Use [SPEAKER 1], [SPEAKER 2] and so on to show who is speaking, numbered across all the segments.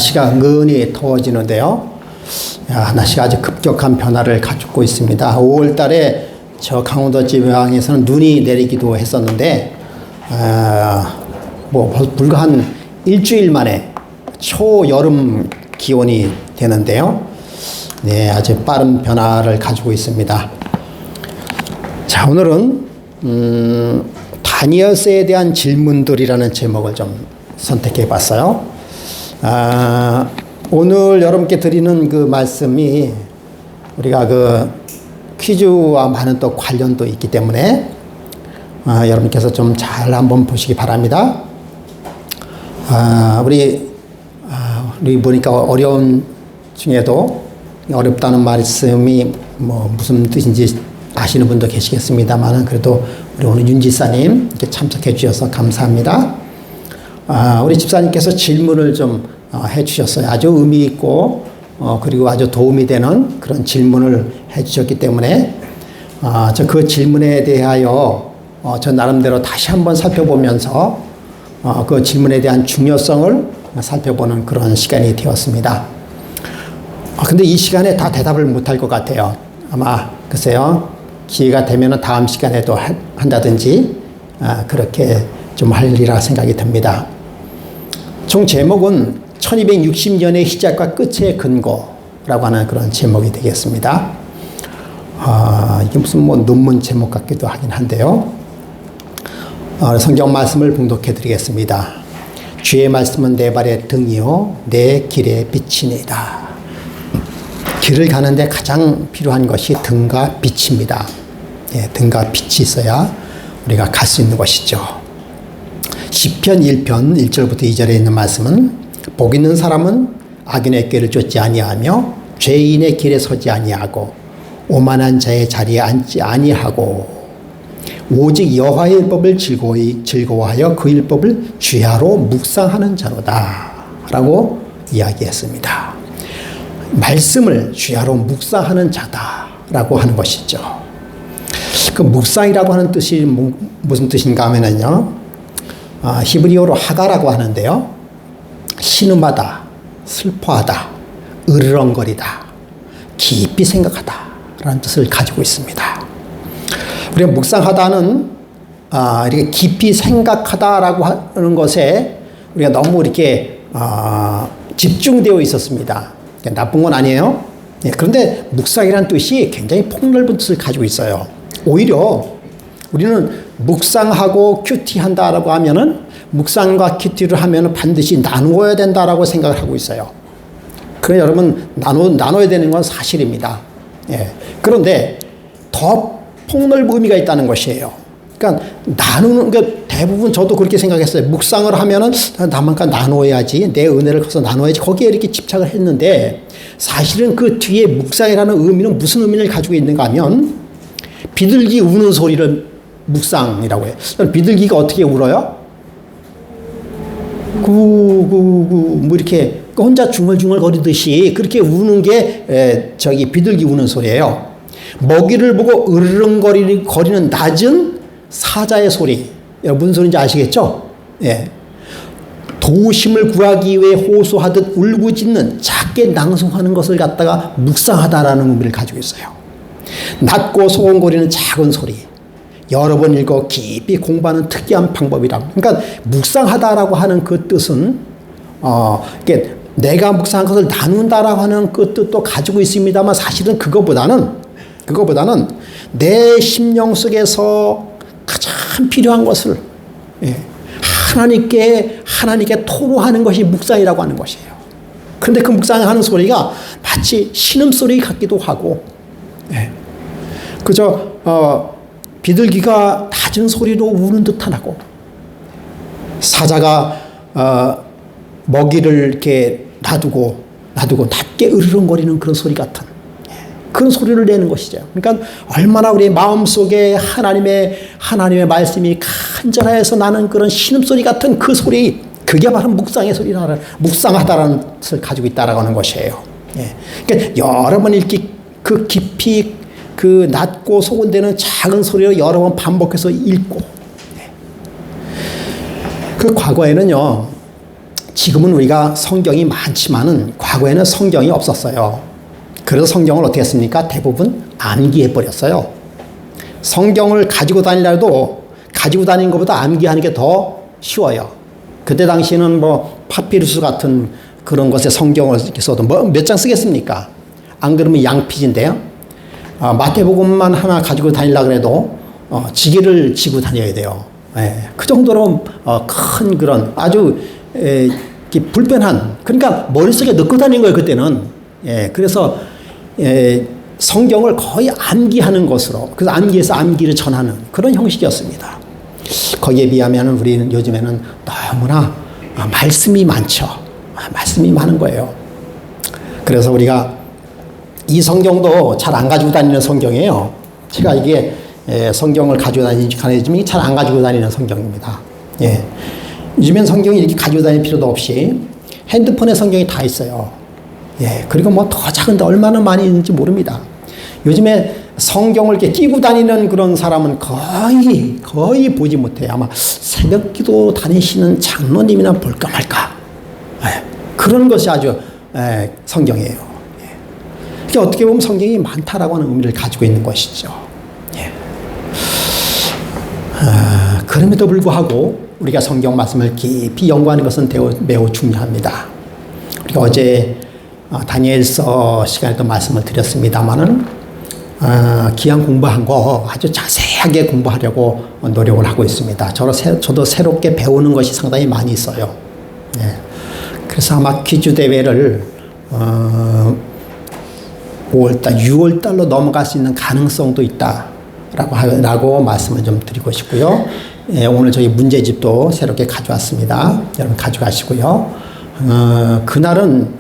[SPEAKER 1] 날씨가 은근히 더워지는데요. 날씨가 아주 급격한 변화를 가지고 있습니다. 5월 달에 저 강원도 지방에서는 눈이 내리기도 했었는데, 불과 한 일주일 만에 초여름 기온이 되는데요. 네, 아주 빠른 변화를 가지고 있습니다. 자, 오늘은, 다니엘서에 대한 질문들이라는 제목을 좀 선택해 봤어요. 오늘 여러분께 드리는 그 말씀이 우리가 그 퀴즈와 많은 또 관련도 있기 때문에 여러분께서 좀 잘 한번 보시기 바랍니다. 우리 보니까 어려운 중에도 어렵다는 말씀이 무슨 뜻인지 아시는 분도 계시겠습니다만, 그래도 우리 오늘 윤 지사님 이렇게 참석해 주셔서 감사합니다. 우리 집사님께서 질문을 좀 해 주셨어요. 아주 의미 있고 그리고 아주 도움이 되는 그런 질문을 해 주셨기 때문에 저 그 질문에 대하여 저 나름대로 다시 한번 살펴보면서 그 질문에 대한 중요성을 살펴보는 그런 시간이 되었습니다. 근데 이 시간에 다 대답을 못할 것 같아요. 아마 글쎄요, 기회가 되면 다음 시간에도 한다든지 그렇게 좀 하리라 생각이 듭니다. 총 제목은 1260년의 시작과 끝의 근거라고 하는 그런 제목이 되겠습니다. 이게 무슨 논문 제목 같기도 하긴 한데요. 성경 말씀을 봉독해 드리겠습니다. 주의 말씀은 내 발의 등이요 내 길의 빛이니이다. 길을 가는데 가장 필요한 것이 등과 빛입니다. 예, 등과 빛이 있어야 우리가 갈 수 있는 것이죠. 시편 1편 1절부터 2절에 있는 말씀은 복 있는 사람은 악인의 꾀를 쫓지 아니하며 죄인의 길에 서지 아니하고 오만한 자의 자리에 앉지 아니하고 오직 여호와의 율법을 즐거워하여 그 율법을 주야로 묵상하는 자로다 라고 이야기했습니다. 말씀을 주야로 묵상하는 자다라고 하는 것이죠. 그 묵상이라고 하는 뜻이 무슨 뜻인가 하면은요, 히브리어로 하가라고 하는데요, 신음하다, 슬퍼하다, 으르렁거리다, 깊이 생각하다 라는 뜻을 가지고 있습니다. 우리가 묵상하다는 이렇게 깊이 생각하다라고 하는 것에 우리가 너무 이렇게 집중되어 있었습니다. 나쁜 건 아니에요. 그런데 묵상이라는 뜻이 굉장히 폭넓은 뜻을 가지고 있어요. 오히려 우리는 묵상하고 큐티한다라고 하면은 묵상과 큐티를 하면은 반드시 나누어야 된다라고 생각을 하고 있어요. 그래 여러분, 나눠야 되는 건 사실입니다. 예. 그런데 더 폭넓은 의미가 있다는 것이에요. 그러니까 대부분 저도 그렇게 생각했어요. 묵상을 하면은 나만큼 나눠야지, 내 은혜를 커서 나눠야지, 거기에 이렇게 집착을 했는데, 사실은 그 뒤에 묵상이라는 의미는 무슨 의미를 가지고 있는가 하면, 비둘기 우는 소리를 묵상이라고 해요. 비둘기가 어떻게 울어요? 이렇게 혼자 중얼중얼 거리듯이 그렇게 우는 게 비둘기 우는 소리예요. 먹이를 보고 으르렁거리는 낮은 사자의 소리. 여러분 무슨 소리인지 아시겠죠? 예. 도심을 구하기 위해 호소하듯 울부짖는 작게 낭송하는 것을 갖다가 묵상하다라는 의미를 가지고 있어요. 낮고 소곤거리는 작은 소리. 여러 번 읽어 깊이 공부하는 특이한 방법이라. 그러니까 묵상하다라고 하는 그 뜻은 내가 묵상한 것을 나눈다라고 하는 그 뜻도 가지고 있습니다만, 사실은 그거보다는 내 심령 속에서 가장 필요한 것을 하나님께 토로하는 것이 묵상이라고 하는 것이에요. 그런데 그 묵상하는 소리가 마치 신음소리 같기도 하고, 그저 비둘기가 낮은 소리로 우는 듯한 하고, 사자가 먹이를 이렇게 놔두고 낮게 으르렁거리는 그런 소리 같은 그런 소리를 내는 것이죠. 그러니까 얼마나 우리 마음속에 하나님의 말씀이 간절해서 나는 그런 신음소리 같은 그 소리, 그게 바로 묵상의 소리라는, 묵상하다라는 뜻을 가지고 있다라고 하는 것이에요. 그러니까 여러 번 읽기, 그 깊이 그 낮고 소곤대는 작은 소리로 여러 번 반복해서 읽고, 그 과거에는요, 지금은 우리가 성경이 많지만은 과거에는 성경이 없었어요. 그래서 성경을 어떻게 했습니까? 대부분 암기해 버렸어요. 성경을 가지고 다니려도 가지고 다니는 것보다 암기하는 게 더 쉬워요. 그때 당시에는 뭐 파피루스 같은 그런 것에 성경을 이렇게 써도 뭐 몇 장 쓰겠습니까? 안 그러면 양피지인데요. 마태복음만 하나 가지고 다니려고 해도 지기를 지고 다녀야 돼요. 예, 그 정도로 큰 그런 아주 불편한, 그러니까 머릿속에 넣고 다니는 거예요 그때는. 예, 그래서 성경을 거의 암기하는 것으로, 그래서 암기해서 암기를 전하는 그런 형식이었습니다. 거기에 비하면 우리는 요즘에는 너무나 말씀이 많죠. 말씀이 많은 거예요. 그래서 우리가 이 성경도 잘 안 가지고 다니는 성경이에요. 제가 이게 성경을 가지고 다니는지 가능하지만 잘 안 가지고 다니는 성경입니다. 예. 요즘엔 성경이 이렇게 가지고 다닐 필요도 없이 핸드폰에 성경이 다 있어요. 예. 그리고 뭐 더 작은데 얼마나 많이 있는지 모릅니다. 요즘에 성경을 이렇게 끼고 다니는 그런 사람은 거의 보지 못해요. 아마 새벽 기도 다니시는 장로님이나 볼까 말까. 예. 그런 것이 아주 성경이에요. 예. 그러니까 어떻게 보면 성경이 많다라고 하는 의미를 가지고 있는 것이죠. 예. 그럼에도 불구하고 우리가 성경 말씀을 깊이 연구하는 것은 매우 중요합니다. 우리가 어제 다니엘서 시간에도 말씀을 드렸습니다마는 기한 공부한 거 아주 자세하게 공부하려고 노력을 하고 있습니다. 저도 새롭게 배우는 것이 상당히 많이 있어요. 예. 그래서 아마 퀴즈 대회를 5월달, 6월달로 넘어갈 수 있는 가능성도 있다라고 말씀을 좀 드리고 싶고요. 예, 오늘 저희 문제집도 새롭게 가져왔습니다. 여러분 가져가시고요. 그날은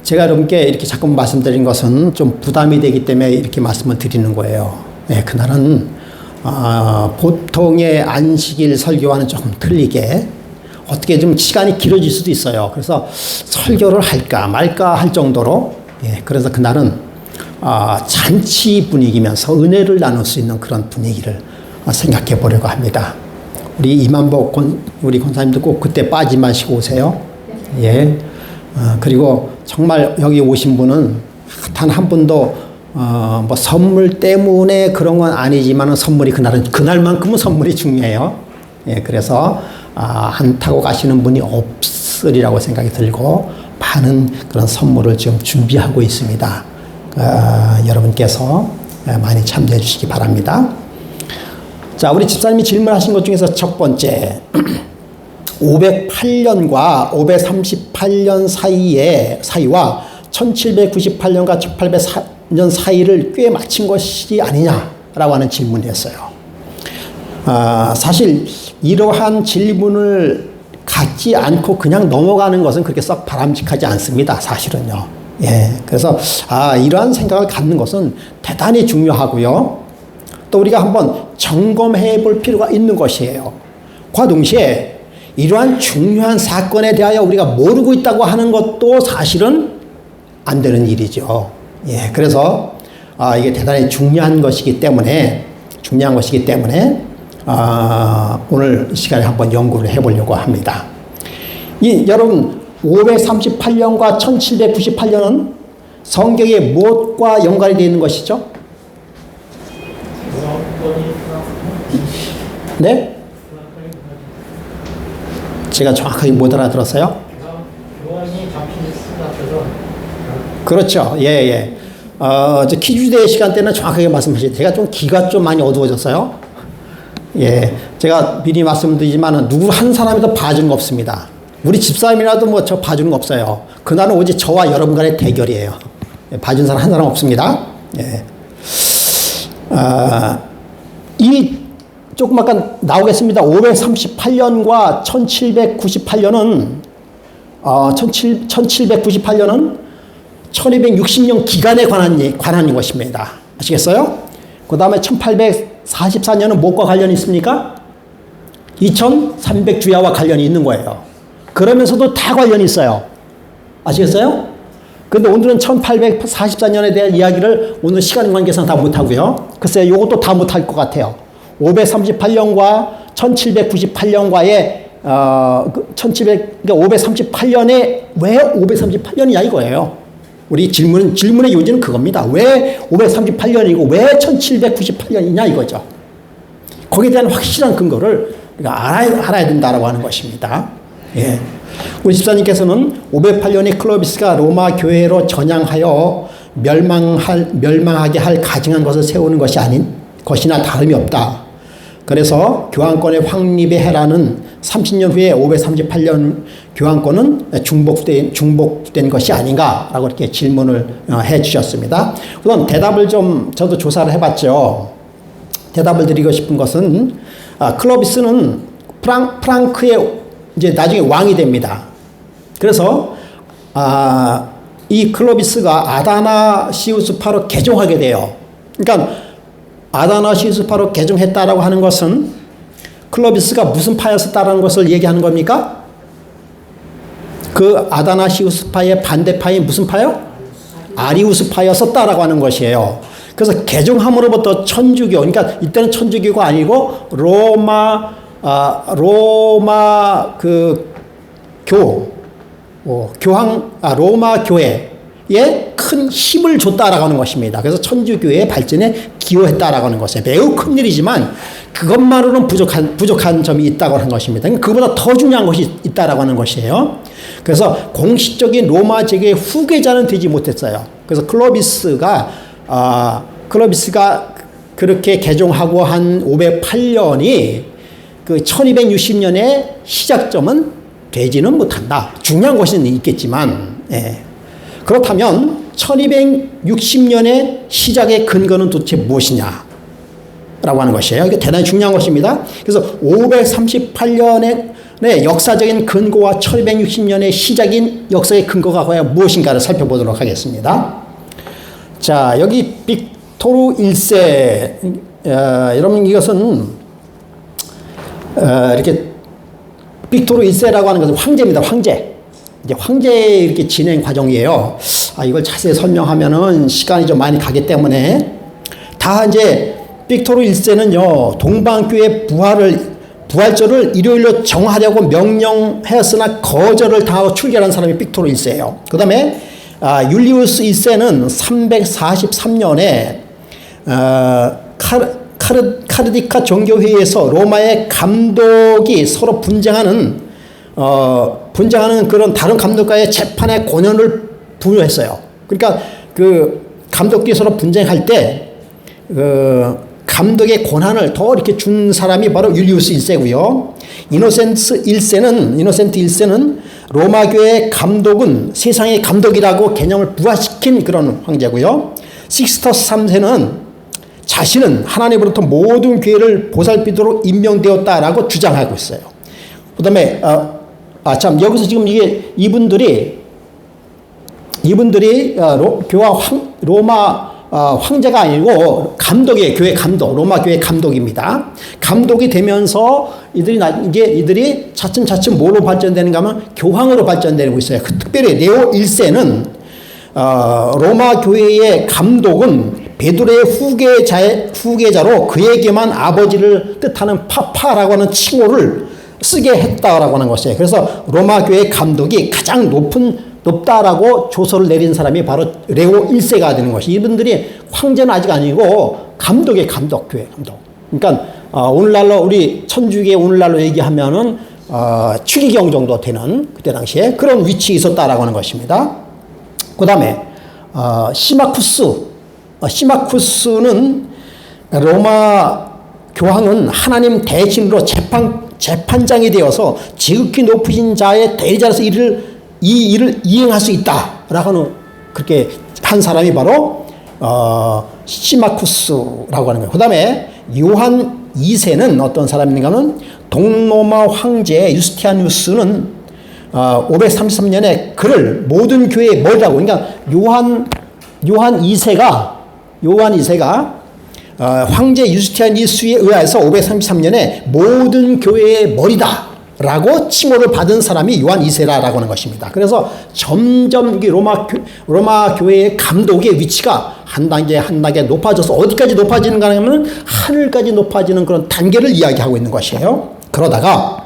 [SPEAKER 1] 제가 여러분께 이렇게 자꾸 말씀드린 것은 좀 부담이 되기 때문에 이렇게 말씀을 드리는 거예요. 예, 그날은 보통의 안식일 설교와는 조금 틀리게 어떻게 좀 시간이 길어질 수도 있어요. 그래서 설교를 할까 말까 할 정도로, 예, 그래서 그날은 잔치 분위기면서 은혜를 나눌 수 있는 그런 분위기를 생각해 보려고 합니다. 우리 이만복 우리 권사님도 꼭 그때 빠지지 마시고 오세요. 예. 그리고 정말 여기 오신 분은 단 한 분도 뭐 선물 때문에 그런 건 아니지만 선물이 그날만큼은 선물이 중요해요. 예. 그래서 안 타고 가시는 분이 없으리라고 생각이 들고 많은 그런 선물을 지금 준비하고 있습니다. 여러분께서 많이 참여해 주시기 바랍니다. 자, 우리 집사님이 질문하신 것 중에서 첫 번째, 508년과 538년 사이와 1798년과 1804년 사이를 꽤 맞춘 것이 아니냐라고 하는 질문을 했어요. 사실 이러한 질문을 갖지 않고 그냥 넘어가는 것은 그렇게 썩 바람직하지 않습니다. 사실은요. 예. 그래서 이러한 생각을 갖는 것은 대단히 중요하고요. 또 우리가 한번 점검해 볼 필요가 있는 것이에요. 그와 동시에 이러한 중요한 사건에 대하여 우리가 모르고 있다고 하는 것도 사실은 안 되는 일이죠. 예. 그래서 이게 대단히 중요한 것이기 때문에 오늘 이 시간에 한번 연구를 해보려고 합니다. 여러분 538년과 1798년은 성경에 무엇과 연관이 되어 있는 것이죠? 네? 제가 정확하게 못 알아들었어요? 그렇죠. 예. 퀴즈대회 시간 때는 정확하게 말씀하시죠. 제가 좀 귀가 좀 많이 어두워졌어요. 예. 제가 미리 말씀드리지만 누구 한 사람이도 봐준 거 없습니다. 우리 집사람이라도 뭐 저 봐주는 거 없어요. 그날은 오직 저와 여러분 간의 대결이에요. 봐준 사람 한 사람 없습니다. 예. 조금 아까 나오겠습니다. 538년과 1798년은 1798년은 1260년 기간에 관한 것입니다. 아시겠어요? 그 다음에 1844년은 무엇과 관련이 있습니까? 2300주야와 관련이 있는 거예요. 그러면서도 다 관련이 있어요. 아시겠어요? 근데 오늘은 1844년에 대한 이야기를 오늘 시간 관계상 다 못하고요. 글쎄요, 이것도 다 못할 것 같아요. 538년과 1798년과의 그러니까 538년에 왜 538년이냐 이거예요. 우리 질문의 요지는 그겁니다. 왜 538년이고 왜 1798년이냐 이거죠. 거기에 대한 확실한 근거를 우리가 알아야 된다라고 하는 것입니다. 예. 우리 집사님께서는 508년에 클로비스가 로마 교회로 전향하여 멸망하게 할 가증한 것을 세우는 것이 아닌 것이나 다름이 없다. 그래서 교황권의 확립의 해라는 30년 후에 538년 교황권은 중복된 것이 아닌가라고 이렇게 질문을 해 주셨습니다. 우선 대답을 좀 저도 조사를 해봤죠. 대답을 드리고 싶은 것은 클로비스는 프랑크의 이제 나중에 왕이 됩니다. 그래서 이 클로비스가 아다나시우스파로 개종하게 돼요. 그러니까 아다나시우스파로 개종했다라고 하는 것은 클로비스가 무슨 파였었다라는 것을 얘기하는 겁니까? 그 아다나시우스파의 반대파인 무슨 파요? 아리우스파였었다라고 하는 것이에요. 그래서 개종함으로부터 천주교, 그러니까 이때는 천주교가 아니고 로마 로마 교회에 큰 힘을 줬다라고 하는 것입니다. 그래서 천주교의 발전에 기여했다라고 하는 것이에요. 매우 큰 일이지만 그것만으로는 부족한 점이 있다고 하는 것입니다. 그보다 더 중요한 것이 있다라고 하는 것이에요. 그래서 공식적인 로마 제국의 후계자는 되지 못했어요. 그래서 클로비스가 그렇게 개종하고 한 508년이 그 1260년의 시작점은 되지는 못한다. 중요한 것은 있겠지만, 예. 그렇다면 1260년의 시작의 근거는 도대체 무엇이냐? 라고 하는 것이에요. 이게 대단히 중요한 것입니다. 그래서 538년의 역사적인 근거와 1260년의 시작인 역사의 근거가 과연 무엇인가를 살펴보도록 하겠습니다. 자, 여기 빅토르 1세, 여러분 이것은 이렇게 빅토르 1세라고 하는 것은 황제입니다. 황제. 이제 황제 이렇게 진행 과정이에요. 이걸 자세히 설명하면은 시간이 좀 많이 가기 때문에 다 이제 빅토르 1세는요, 동방교회 부활절을 일요일로 정하려고 명령하였으나 거절을 당하고 출결한 사람이 빅토르 1세예요. 그 다음에 율리우스 1세는 343년에 카르디카 종교회의에서 로마의 감독이 서로 분쟁하는 그런 다른 감독과의 재판의 권한을 부여했어요. 그러니까 그 감독끼리 서로 분쟁할 때 감독의 권한을 더 이렇게 준 사람이 바로 율리우스 1세고요. 이노센트 1세는 로마 교회의 감독은 세상의 감독이라고 개념을 부활시킨 그런 황제고요. 식스터스 3세는 자신은 하나님으로부터 모든 교회를 보살피도록 임명되었다라고 주장하고 있어요. 그 다음에, 여기서 지금 이분들이 로마 황제가 아니고 감독이에요. 교회 감독, 로마 교회 감독입니다. 감독이 되면서 이들이 차츰차츰 뭐로 발전되는가 하면 교황으로 발전되고 있어요. 특별히 레오 1세는 로마 교회의 감독은 베드로의 후계자로 그에게만 아버지를 뜻하는 파파라고 하는 칭호를 쓰게 했다라고 하는 것이에요. 그래서 로마 교회 감독이 가장 높다라고 조서를 내린 사람이 바로 레오 1세가 되는 것이. 이분들이 황제는 아직 아니고 감독의 감독, 교회 감독. 그러니까 오늘날로 우리 천주교의 오늘날로 얘기하면은 추기경 정도 되는 그때 당시에 그런 위치에 있었다라고 하는 것입니다. 그 다음에 시마쿠스는 로마 교황은 하나님 대신으로 재판장이 되어서 지극히 높으신 자의 대리자로서 이 일을 이행할 수 있다라고 하는 그렇게 한 사람이 바로 시마쿠스라고 하는 거예요. 그 다음에 요한 2세는 어떤 사람인가 하면 동로마 황제 유스티아누스는 533년에 그를 모든 교회의 머리라고, 그러니까 요한 2세가 황제 유스티아누스에 의해서 533년에 모든 교회의 머리다라고 칭호를 받은 사람이 요한 2세라고 하는 것입니다. 그래서 점점 로마 교회의 감독의 위치가 한 단계 높아져서 어디까지 높아지는가 하면 하늘까지 높아지는 그런 단계를 이야기하고 있는 것이에요. 그러다가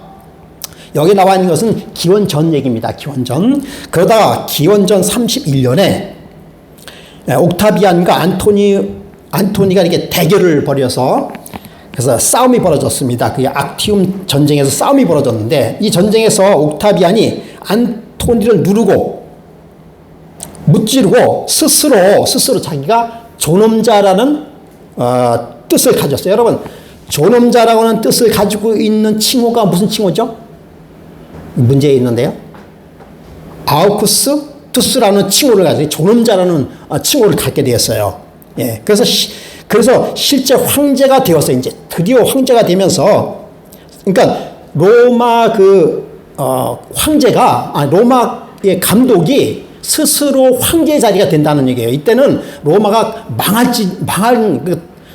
[SPEAKER 1] 여기 나와 있는 것은 기원전 얘기입니다. 기원전. 그러다가 기원전 31년에 옥타비안과 안토니가 이렇게 대결을 벌여서 그래서 싸움이 벌어졌습니다. 그 악티움 전쟁에서 싸움이 벌어졌는데 이 전쟁에서 옥타비안이 안토니를 누르고 무찌르고 스스로 자기가 존엄자라는 뜻을 가졌어요. 여러분, 존엄자라고 하는 뜻을 가지고 있는 칭호가 무슨 칭호죠? 문제에 있는데요. 아우쿠스 투스라는 칭호를 가지고 존엄자라는 칭호를 갖게 되었어요. 예, 그래서 실제 황제가 되었어요. 이제 드디어 황제가 되면서, 그러니까 로마 로마의 감독이 스스로 황제 자리가 된다는 얘기예요. 이때는 로마가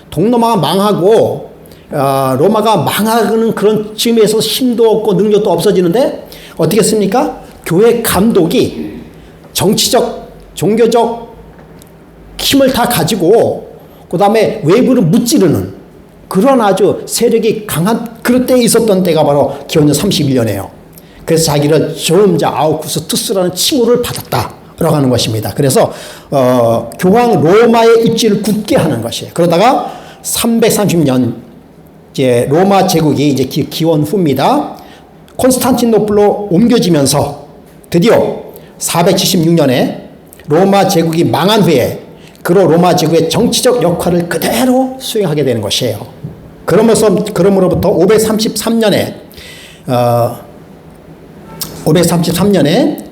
[SPEAKER 1] 동로마가 망하고 로마가 망하는 그런 쯤에서 힘도 없고 능력도 없어지는데 어떻게 했습니까? 교회 감독이 정치적, 종교적 힘을 다 가지고 그 다음에 외부를 무찌르는 그런 아주 세력이 강한 그럴 때 있었던 때가 바로 기원전 31년이에요. 그래서 자기를 존엄자 아우쿠스 투스라는 칭호를 받았다라고 하는 것입니다. 그래서 교황 로마의 입지를 굳게 하는 것이에요. 그러다가 330년 이제 로마 제국이 이제 기원 후입니다. 콘스탄티노플로 옮겨지면서 드디어 476년에 로마 제국이 망한 후에 로마 제국의 정치적 역할을 그대로 수행하게 되는 것이에요. 그러므로부터 533년에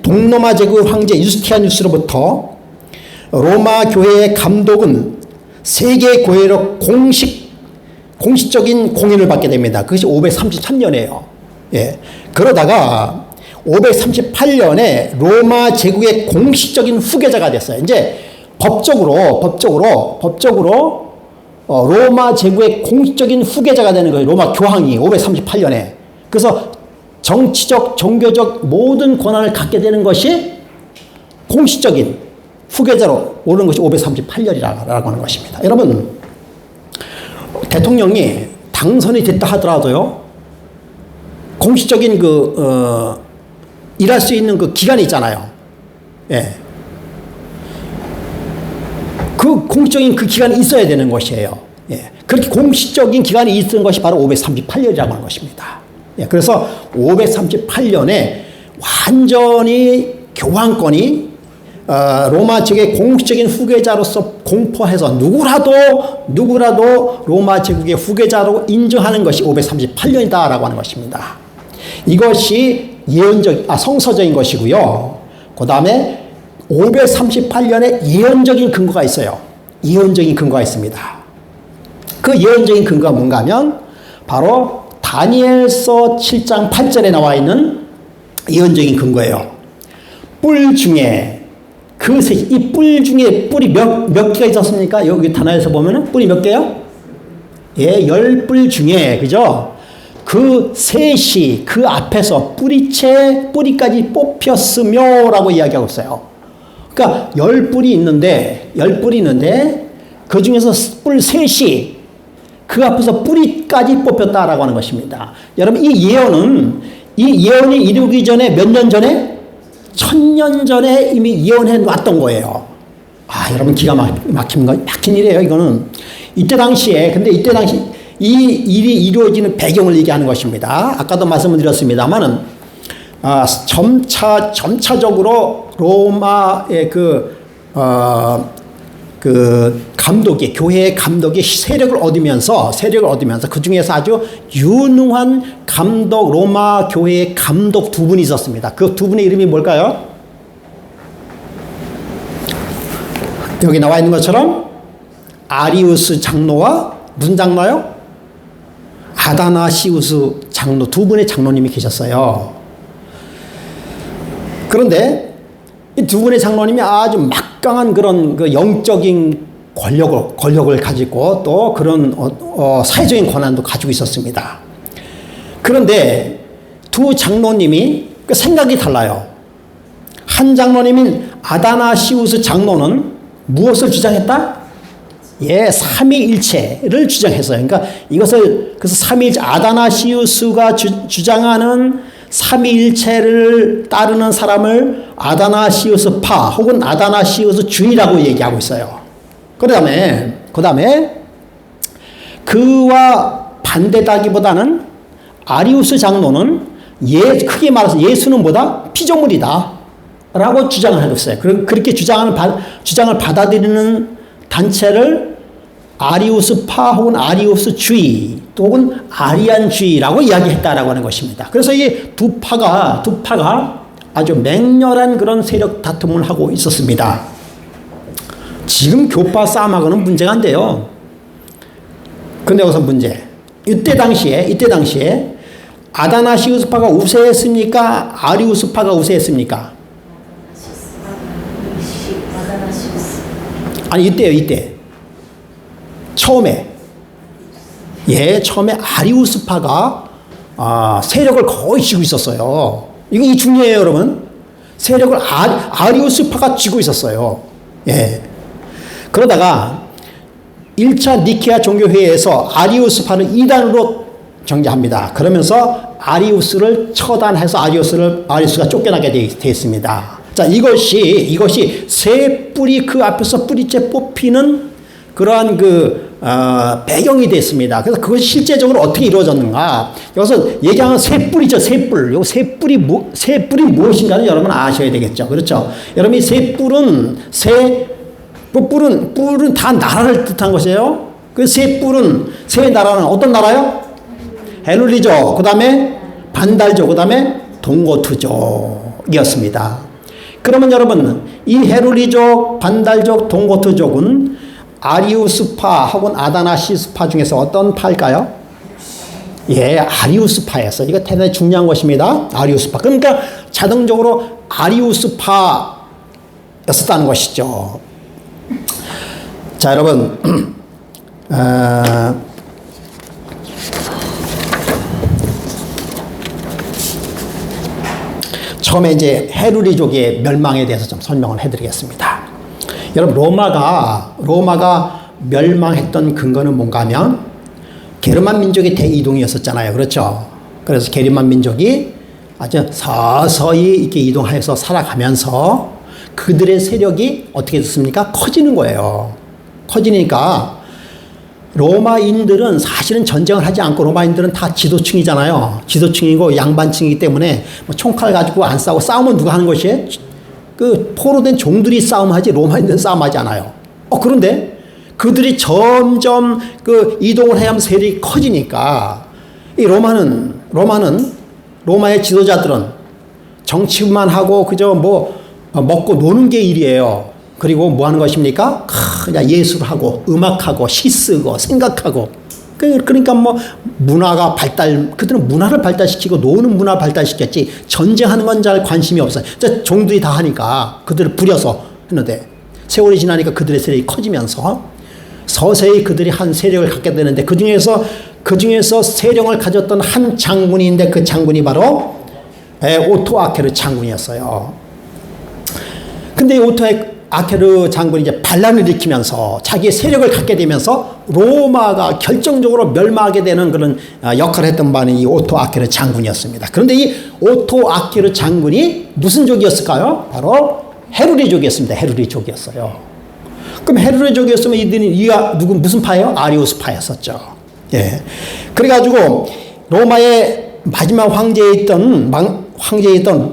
[SPEAKER 1] 동로마 제국 황제 유스티아누스로부터 로마 교회의 감독은 세계 교회로 공식적인 공인을 받게 됩니다. 그것이 533년이에요. 예. 그러다가 538년에 로마 제국의 공식적인 후계자가 됐어요. 이제 법적으로 로마 제국의 공식적인 후계자가 되는 거예요. 로마 교황이 538년에. 그래서 정치적, 종교적 모든 권한을 갖게 되는 것이 공식적인 후계자로 오른 것이 538년이라고 하는 것입니다. 여러분, 대통령이 당선이 됐다 하더라도요, 공식적인 일할 수 있는 그 기간이 있잖아요. 예. 그 공식적인 그 기간이 있어야 되는 것이에요. 예. 그렇게 공식적인 기간이 있는 것이 바로 538년이라고 하는 것입니다. 예. 그래서 538년에 완전히 교황권이 로마 제국의 공식적인 후계자로서 공포해서 누구라도 로마 제국의 후계자로 인정하는 것이 538년이다라고 하는 것입니다. 이것이 성서적인 것이고요. 그 다음에 538년에 예언적인 근거가 있어요. 예언적인 근거가 있습니다. 그 예언적인 근거가 뭔가 하면 바로 다니엘서 7장 8절에 나와 있는 예언적인 근거예요. 뿔 중에 이 뿔 중에 뿔이 몇 개가 있었습니까? 여기 다니엘서 보면은 뿔이 몇 개요? 예, 10뿔 중에, 그죠? 그 셋이 그 앞에서 뿌리까지 뽑혔으며 라고 이야기하고 있어요. 그러니까 10뿔이 있는데 그 중에서 뿔 셋이 그 앞에서 뿌리까지 뽑혔다라고 하는 것입니다. 여러분, 이 예언이 이루기 전에 몇 년 전에? 1000년 전에 이미 예언해 놨던 거예요. 여러분, 기가 막힌 일이에요, 이거는. 이때 당시 이 일이 이루어지는 배경을 얘기하는 것입니다. 아까도 말씀을 드렸습니다만은, 점차적으로 로마의 교회의 감독이 세력을 얻으면서 그 중에서 아주 유능한 로마 교회의 감독 두 분이 있었습니다. 그 두 분의 이름이 뭘까요? 여기 나와 있는 것처럼 아리우스 장로와 무슨 장로요? 아다나시우스 장로, 두 분의 장로님이 계셨어요. 그런데 이 두 분의 장로님이 아주 막강한 그런 영적인 권력을 가지고 또 그런 사회적인 권한도 가지고 있었습니다. 그런데 두 장로님이 생각이 달라요. 한 장로님인 아다나시우스 장로는 무엇을 주장했다? 예, 삼위일체를 주장했어요. 그러니까 그래서 삼위일체, 아다나시우스가 주장하는 삼위일체를 따르는 사람을 아다나시우스파 혹은 아다나시우스 주의라고 얘기하고 있어요. 그 다음에 그와 반대다기보다는 아리우스 장로는 크게 말해서 예수는 뭐다? 피조물이다 라고 주장을 하고 있어요. 그렇게 주장을 받아들이는 단체를 아리우스파 혹은 아리우스주의 혹은 아리안주의라고 이야기했다라고 하는 것입니다. 그래서 이 두 파가 아주 맹렬한 그런 세력 다툼을 하고 있었습니다. 지금 교파 싸움하고는 문제가 안 돼요. 근데 여기서 문제. 이때 당시에 아다나시우스파가 우세했습니까? 아리우스파가 우세했습니까? 아니 이때 처음에 아리우스파가 세력을 거의 쥐고 있었어요. 이게 중요해요, 여러분. 세력을 아리우스파가 쥐고 있었어요. 예. 그러다가 1차 니케아 종교회의에서 아리우스파는 이단으로 정죄합니다. 그러면서 아리우스를 처단해서 아리우스가 쫓겨나게 되어 있습니다. 자, 이것이 새 뿌리 그 앞에서 뿌리째 뽑히는 그러한 배경이 됐습니다. 그래서 그것이 실제적으로 어떻게 이루어졌는가? 여기서 얘기하는 새 뿌리죠, 새 뿔. 요 새 뿔이 무엇인가는 여러분 아셔야 되겠죠. 그렇죠? 여러분, 이 새 뿔은 뿔은 다 나라를 뜻한 것이에요. 그 새 나라는 어떤 나라요? 헤르리족, 그 다음에 반달족, 그 다음에 동고트족이었습니다. 그러면 여러분, 이 헤르리족, 반달족, 동고트족은 아리우스파 혹은 아다나시스파 중에서 어떤 파일까요? 예, 아리우스파였어요. 이거 대단히 중요한 것입니다. 아리우스파. 그러니까 자동적으로 아리우스파였었다는 것이죠. 자, 여러분, 처음에 이제 헤르리족의 멸망에 대해서 좀 설명을 해드리겠습니다. 여러분, 로마가 멸망했던 근거는 뭔가 하면 게르만 민족의 대이동이었었잖아요. 그렇죠? 그래서 게르만 민족이 아주 서서히 이렇게 이동하여서 살아가면서 그들의 세력이 어떻게 됐습니까? 커지는 거예요. 커지니까 로마인들은 사실은 전쟁을 하지 않고 로마인들은 다 지도층이잖아요. 지도층이고 양반층이기 때문에 뭐 총칼 가지고 안 싸우고 싸우면 누가 하는 것이에요? 그 포로 된 종들이 싸움하지 로마인들은 싸움하지 않아요. 그런데 그들이 점점 이동을 해야 하면 세력이 커지니까 이 로마의 지도자들은 정치만 하고 그저 먹고 노는 게 일이에요. 그리고 뭐 하는 것입니까? 그냥 예술하고 음악하고 시 쓰고 생각하고 그러니까 그들은 문화를 발달시키고 노는 문화를 발달시켰지 전쟁하는 건 잘 관심이 없어요. 종들이 다 하니까 그들을 부려서 했는데 세월이 지나니까 그들의 세력이 커지면서 서서히 그들이 한 세력을 갖게 되는데 그 중에서 세력을 가졌던 한 장군인데 그 장군이 바로 오토 아케르 장군이었어요. 근데 이 오토 아케르 장군이 이제 반란을 일으키면서 자기의 세력을 갖게 되면서 로마가 결정적으로 멸망하게 되는 그런 역할을 했던 바는 이 오토 아케르 장군이었습니다. 그런데 이 오토 아케르 장군이 무슨 족이었을까요? 바로 헤르리족이었습니다. 헤르리족이었어요. 그럼 헤르리족이었으면 이가 무슨 파예요? 아리우스 파였었죠. 예. 그래가지고 로마의 마지막 황제에 있던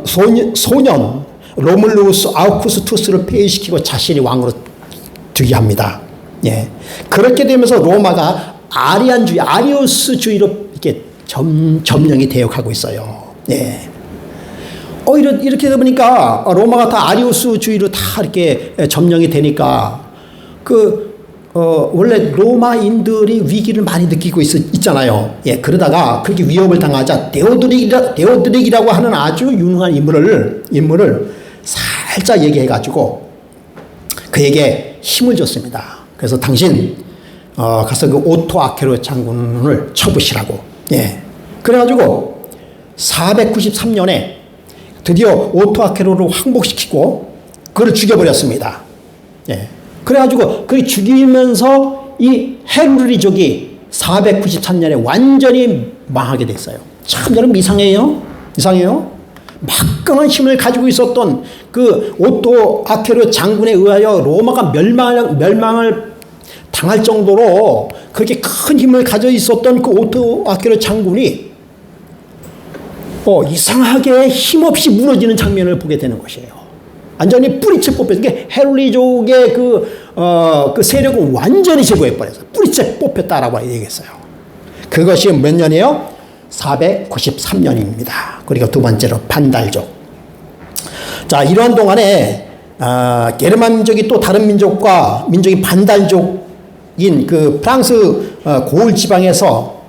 [SPEAKER 1] 소년 로물루스 아우구스투스를 폐위시키고 자신이 왕으로 되게 합니다. 예. 그렇게 되면서 로마가 아리안주의, 아리우스주의로 이렇게 점령이 되어가고 있어요. 예. 이렇게 되다 보니까 로마가 다 아리우스주의로 다 이렇게 점령이 되니까 원래 로마인들이 위기를 많이 느끼고 있잖아요. 예. 그러다가 그렇게 위협을 당하자 데오드릭이라고 하는 아주 유능한 인물을 살짝 얘기해가지고 그에게 힘을 줬습니다. 그래서 당신 가서 그 오토 아케르 장군을 쳐부시라고. 예. 그래가지고 493년에 드디어 오토 아케르를 항복시키고 그를 죽여버렸습니다. 예. 그래가지고 그를 죽이면서 이 헤르리족이 493년에 완전히 망하게 됐어요. 참 여러분 이상해요. 이상해요? 막강한 힘을 가지고 있었던 그 오토 아케르 장군에 의하여 로마가 멸망을 당할 정도로 그렇게 큰 힘을 가지고 있었던 그 오토 아케르 장군이 이상하게 힘없이 무너지는 장면을 보게 되는 것이에요. 완전히 뿌리채 뽑혔어요. 헤르리족의 그 세력은 완전히 제거해버렸어요. 뿌리채 뽑혔다라고 얘기했어요. 그것이 몇 년이에요? 493년입니다. 그리고 두 번째로 반달족. 자, 이러한 동안에 게르만 민족이 또 다른 민족이 반달족인 그 프랑스 고을 지방에서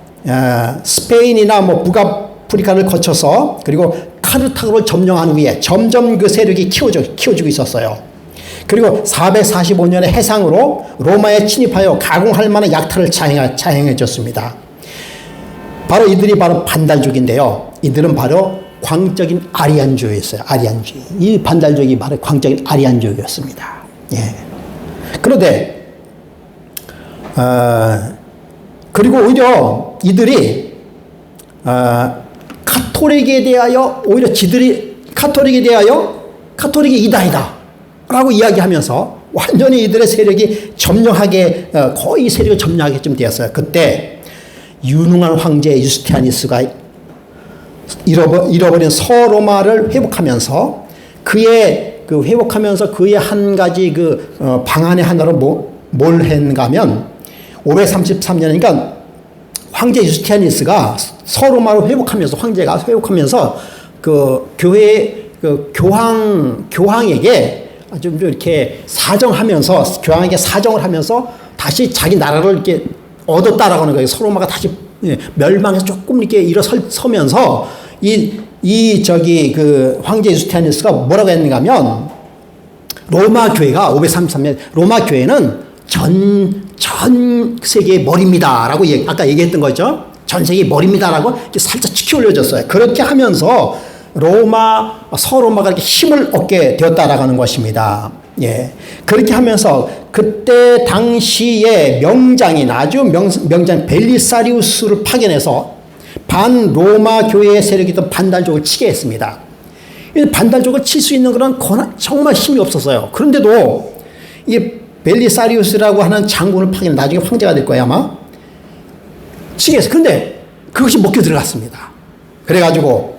[SPEAKER 1] 스페인이나 뭐 북아프리카를 거쳐서 그리고 카르타고를 점령한 후에 점점 그 세력이 키워지고 있었어요. 그리고 445년에 해상으로 로마에 침입하여 가공할 만한 약탈을 자행해 줬습니다. 바로 이들이 바로 반달족인데요. 이들은 바로 광적인 아리안주의였어요. 아리안주의. 이 반달족이 바로 광적인 아리안족이었습니다. 예. 그런데 그리고 오히려 이들이 카톨릭에 대하여 오히려 카톨릭이 이단이다 라고 이야기하면서 완전히 이들의 세력이 거의 세력을 점령하게쯤 되었어요. 그때 유능한 황제 유스티아니스가 잃어버린 서로마를 회복하면서 그의 한 가지 방안의 하나로 뭘 했는가 하면 533년이니까 황제 유스티아니스가 서로마를 황제가 회복하면서 그 교회 교황에게 좀 이렇게 교황에게 사정을 하면서 다시 자기 나라를 이렇게 얻었다라고 하는 거예요. 서로마가 다시 멸망해서 조금 이렇게 일어서면서 황제 유스티아니스가 뭐라고 했는가 하면 로마 교회가 533년 로마 교회는 전 세계의 머리입니다라고 아까 얘기했던 거죠. 전 세계의 머리입니다라고 이렇게 살짝 치켜 올려줬어요. 그렇게 하면서 서로마가 이렇게 힘을 얻게 되었다라고 하는 것입니다. 예. 그렇게 하면서 그때 당시에 아주 명장 벨리사리우스를 파견해서 반로마 교회의 세력이 있던 반달족을 치게 했습니다. 이 반달족을 칠 수 있는 그런 정말 힘이 없었어요. 그런데도 이 벨리사리우스라고 하는 장군을 파견해 나중에 황제가 될 거예요 아마. 치게 했어요. 그런데 그것이 먹혀 들어갔습니다. 그래가지고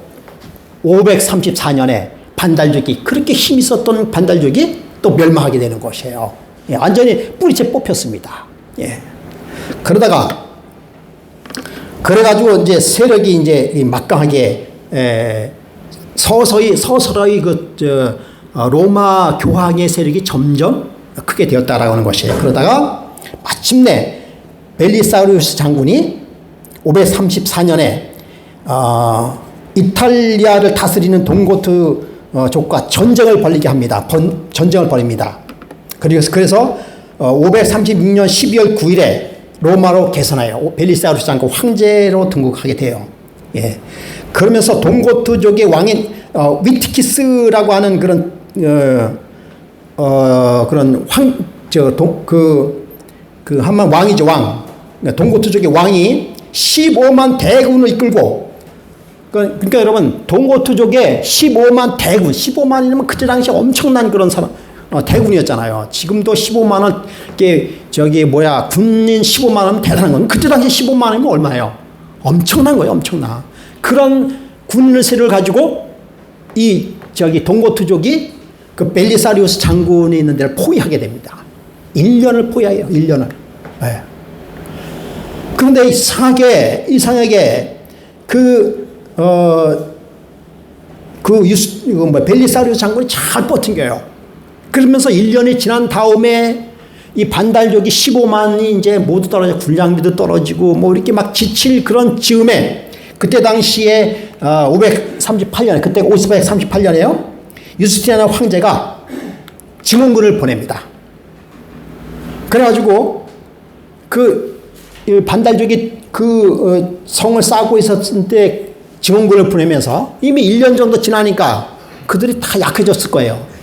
[SPEAKER 1] 534년에 반달족이 그렇게 힘이 있었던 반달족이 또 멸망하게 되는 것이에요. 예, 완전히 뿌리채 뽑혔습니다. 예. 그래가지고 이제 세력이 이제 막강하게 서서히 로마 교황의 세력이 점점 크게 되었다라고 하는 것이에요. 그러다가 마침내 벨리사리우스 장군이 534년에 이탈리아를 다스리는 동고트 족과 전쟁을 벌이게 합니다. 전쟁을 벌입니다. 그래서 536년 12월 9일에 로마로 개선하여 벨리사리우스 장군 황제로 등극하게 돼요. 예. 그러면서 동고트족의 왕인 위티키스라고 하는 그런 한만 왕이죠, 왕. 동고트족의 왕이 15만 대군을 이끌고 그러니까 여러분 동고트족의 15만 대군 15만이면 그때 당시 엄청난 그런 대군이었잖아요. 지금도 15만원 군인 15만원 대단한 건 그때 당시 15만원이면 얼마예요? 엄청난 거예요. 엄청나. 그런 군인의 세력을 가지고 동고트족이 그 벨리사리우스 장군이 있는 데를 포위하게 됩니다. 1년을 포위해요. 1년을. 네. 그런데 이상하게 벨리사리우스 장군이 잘 버틴겨요. 그러면서 1년이 지난 다음에 이 반달족이 15만이 이제 모두 떨어져 군량비도 떨어지고 뭐 이렇게 막 지칠 그런 즈음에 그때 당시에 538년 그때 538년에요. 유스티니안 황제가 증원군을 보냅니다. 그래가지고 반달족이 성을 쌓고 있었을 때 증원군을 보내면서 이미 1년 정도 지나니까 그들이 다 약해졌을 거예요.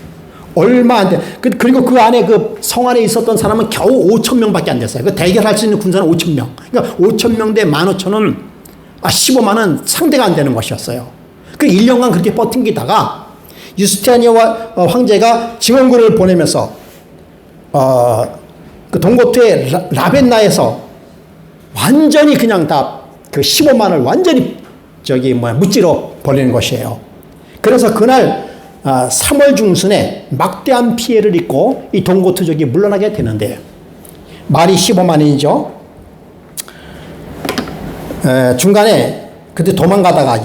[SPEAKER 1] 얼마 안 돼. 그리고 그 안에 성 안에 있었던 사람은 겨우 5,000명밖에 안 됐어요. 대결할 수 있는 군사는 5,000명. 그러니까 5,000명 대 15,000은 15만은 상대가 안 되는 것이었어요. 그 1년간 그렇게 버틴기다가 유스티니아 황제가 증언글을 보내면서 그 동고트의 라벤나에서 완전히 그냥 다 그 15만을 완전히 무찌러 버리는 것이에요. 그래서 그날 3월 중순에 막대한 피해를 입고 이 동고트족이 물러나게 되는데, 말이 15만이죠. 중간에 그때 도망가다가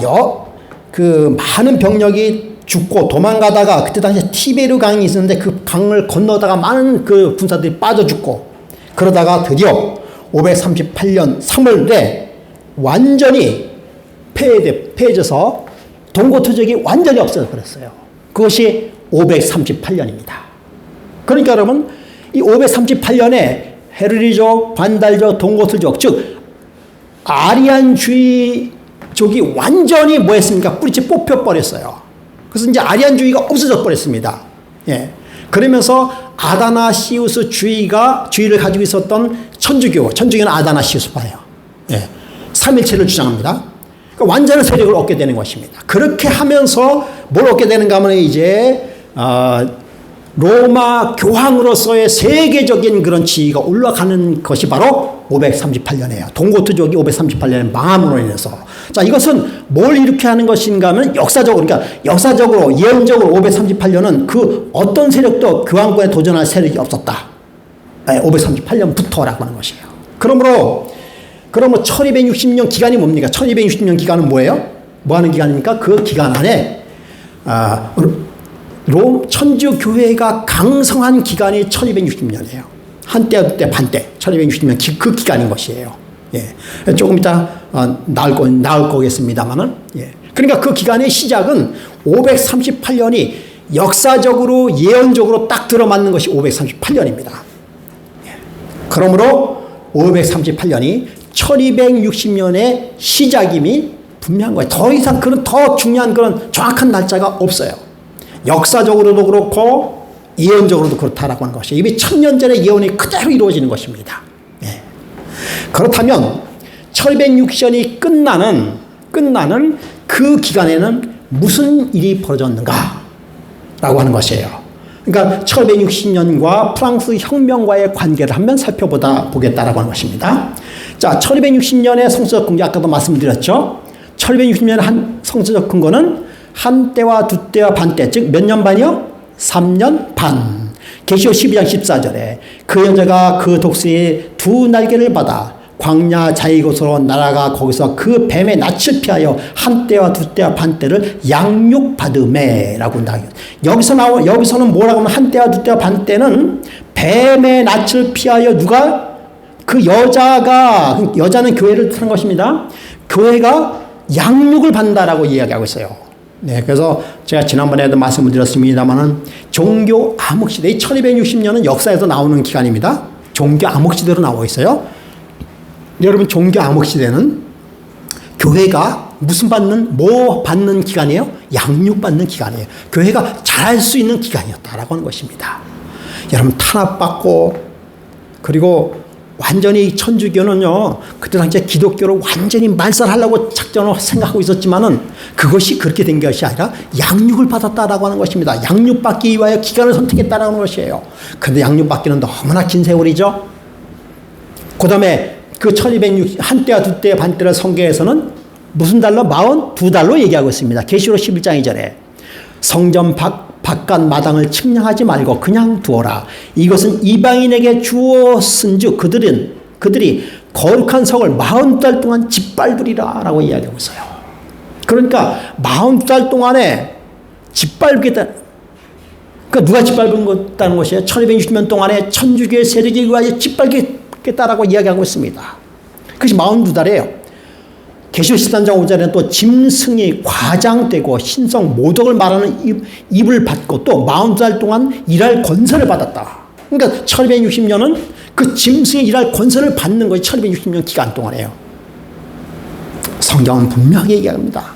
[SPEAKER 1] 그 많은 병력이 죽고 도망가다가 그때 당시에 티베르 강이 있었는데 그 강을 건너다가 많은 그 군사들이 빠져 죽고, 그러다가 드디어 538년 3월에 완전히 패해져서 동고트족이 완전히 없어져 버렸어요. 그것이 538년입니다. 그러니까 여러분, 이 538년에 헤르리족, 반달족, 동고트족, 즉 아리안주의족이 완전히 뭐 했습니까? 뿌리째 뽑혀버렸어요. 그래서 이제 아리안주의가 없어져 버렸습니다. 예. 그러면서 아다나시우스 주의를 가지고 있었던 천주교는 아다나시우스파예요. 예. 삼일체를 주장합니다. 그러니까 완전한 세력을 얻게 되는 것입니다. 그렇게 하면서 뭘 얻게 되는가 하면 이제 로마 교황으로서의 세계적인 그런 지위가 올라가는 것이 바로 538년이에요. 동고트족이 538년에 망함으로 인해서. 자, 이것은 뭘 이렇게 하는 것인가 하면 역사적으로 예언적으로 538년은 그 어떤 세력도 교황권에 도전할 세력이 없었다. 538년부터라고 하는 것이에요. 그러므로 1260년 기간이 뭡니까? 1260년 기간은 뭐예요? 뭐 하는 기간입니까? 그 기간 안에 천주교회가 강성한 기간이 1260년이에요. 한때와 두때 반때 1260년 그 기간인 것이에요. 예. 조금 이따 나올 거겠습니다만은. 예. 그러니까 그 기간의 시작은 538년이 역사적으로 예언적으로 딱 들어맞는 것이 538년입니다. 예. 그러므로 538년이 1260년의 시작임이 분명한 거예요. 더 이상 더 중요한 그런 정확한 날짜가 없어요. 역사적으로도 그렇고 예언적으로도 그렇다라고 하는 것이 이미 1000년 전의 예언이 그대로 이루어지는 것입니다. 예. 그렇다면 1260년이 끝나는 그 기간에는 무슨 일이 벌어졌는가 라고 하는 것이에요. 그러니까 1260년과 프랑스 혁명과의 관계를 한번 살펴보겠다라고 하는 것입니다. 자, 1260년의 성서적 근거, 아까도 말씀드렸죠. 1260년의 성서적 근거는 한때와 두때와 반때, 즉 몇 년 반이요? 3년 반. 계시록 12장 14절에 그 여자가 그 독수리의 두 날개를 받아 광야 자기곳으로 날아가 거기서 그 뱀의 낯을 피하여 한때와 두때와 반때를 양육받으매라고 나와요. 여기서는 뭐라고 하면 한때와 두때와 반때는 뱀의 낯을 피하여 누가? 그 여자는 교회를 뜻하는 것입니다. 교회가 양육을 받는다라고 이야기하고 있어요. 네, 그래서 제가 지난번에도 말씀을 드렸습니다만은 종교 암흑시대, 1260년은 역사에서 나오는 기간입니다. 종교 암흑시대로 나와 있어요. 여러분, 종교 암흑시대는 교회가 뭐 받는 기간이에요? 양육받는 기간이에요. 교회가 잘할 수 있는 기간이었다라고 하는 것입니다. 여러분, 탄압받고, 그리고 완전히 천주교는요, 그때 당시에 기독교를 완전히 말살하려고 작전을 생각하고 있었지만은 그것이 그렇게 된 것이 아니라 양육을 받았다라고 하는 것입니다. 양육받기 위하여 기간을 선택했다라고 하는 것이에요. 그런데 양육받기는 너무나 긴 세월이죠. 그 다음에 그 1260, 한때와 두때 반때를 성경에서는 무슨 달로? 42달로 얘기하고 있습니다. 계시록 11장 2절에 성전 바깥 마당을 측량하지 말고 그냥 두어라. 이것은 이방인에게 주었은즉 그들이 거룩한 성을 42달 동안 짓밟으리라 라고 이야기하고 있어요. 그러니까 42달 동안에 짓밟겠다. 그러니까 누가 짓밟았다는 것이에요? 1260년 동안에 천주교의 세력에 의하여 짓밟겠다라고 이야기하고 있습니다. 그것이 42달이에요. 계시록 13장 5절에는 또 짐승이 과장되고 신성 모독을 말하는 입을 받고 또 42달 동안 일할 권세를 받았다. 그러니까 1260년은 그 짐승이 일할 권세를 받는 것이 1260년 기간 동안이에요. 성경은 분명하게 얘기합니다.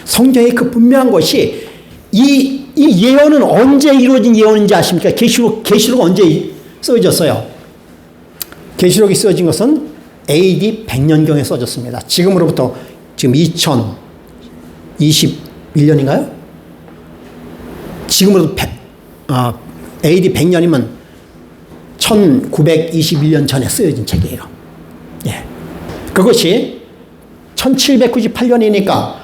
[SPEAKER 1] 성경의 그 분명한 것이 이 예언은 언제 이루어진 예언인지 아십니까? 계시록 언제 써졌어요? 계시록이 써진 것은 AD 100년경에 써졌습니다. 지금으로부터 지금 1년인가요? 지금으로 AD 100년이면 1921년 전에 쓰여진 책이에요. 예. 그것이 1798년이니까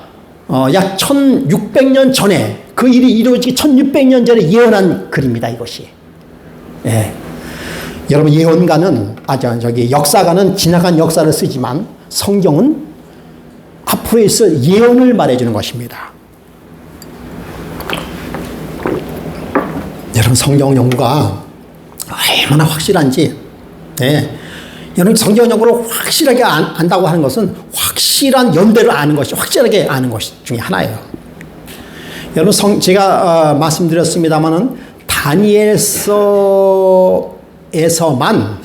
[SPEAKER 1] 약 1600년 전에 그 일이 이루어지기 1600년 전에 예언한 글입니다. 이것이. 예. 여러분 예언가는 역사가는 지나간 역사를 쓰지만 성경은 앞으로 있을 예언을 말해주는 것입니다. 여러분 성경 연구가 얼마나 확실한지, 여러분 성경 연구를 확실하게 안다고 하는 것은 확실한 연대를 아는 것이, 확실하게 아는 것 중에 하나예요. 여러분 제가 말씀드렸습니다마는 다니엘서에서만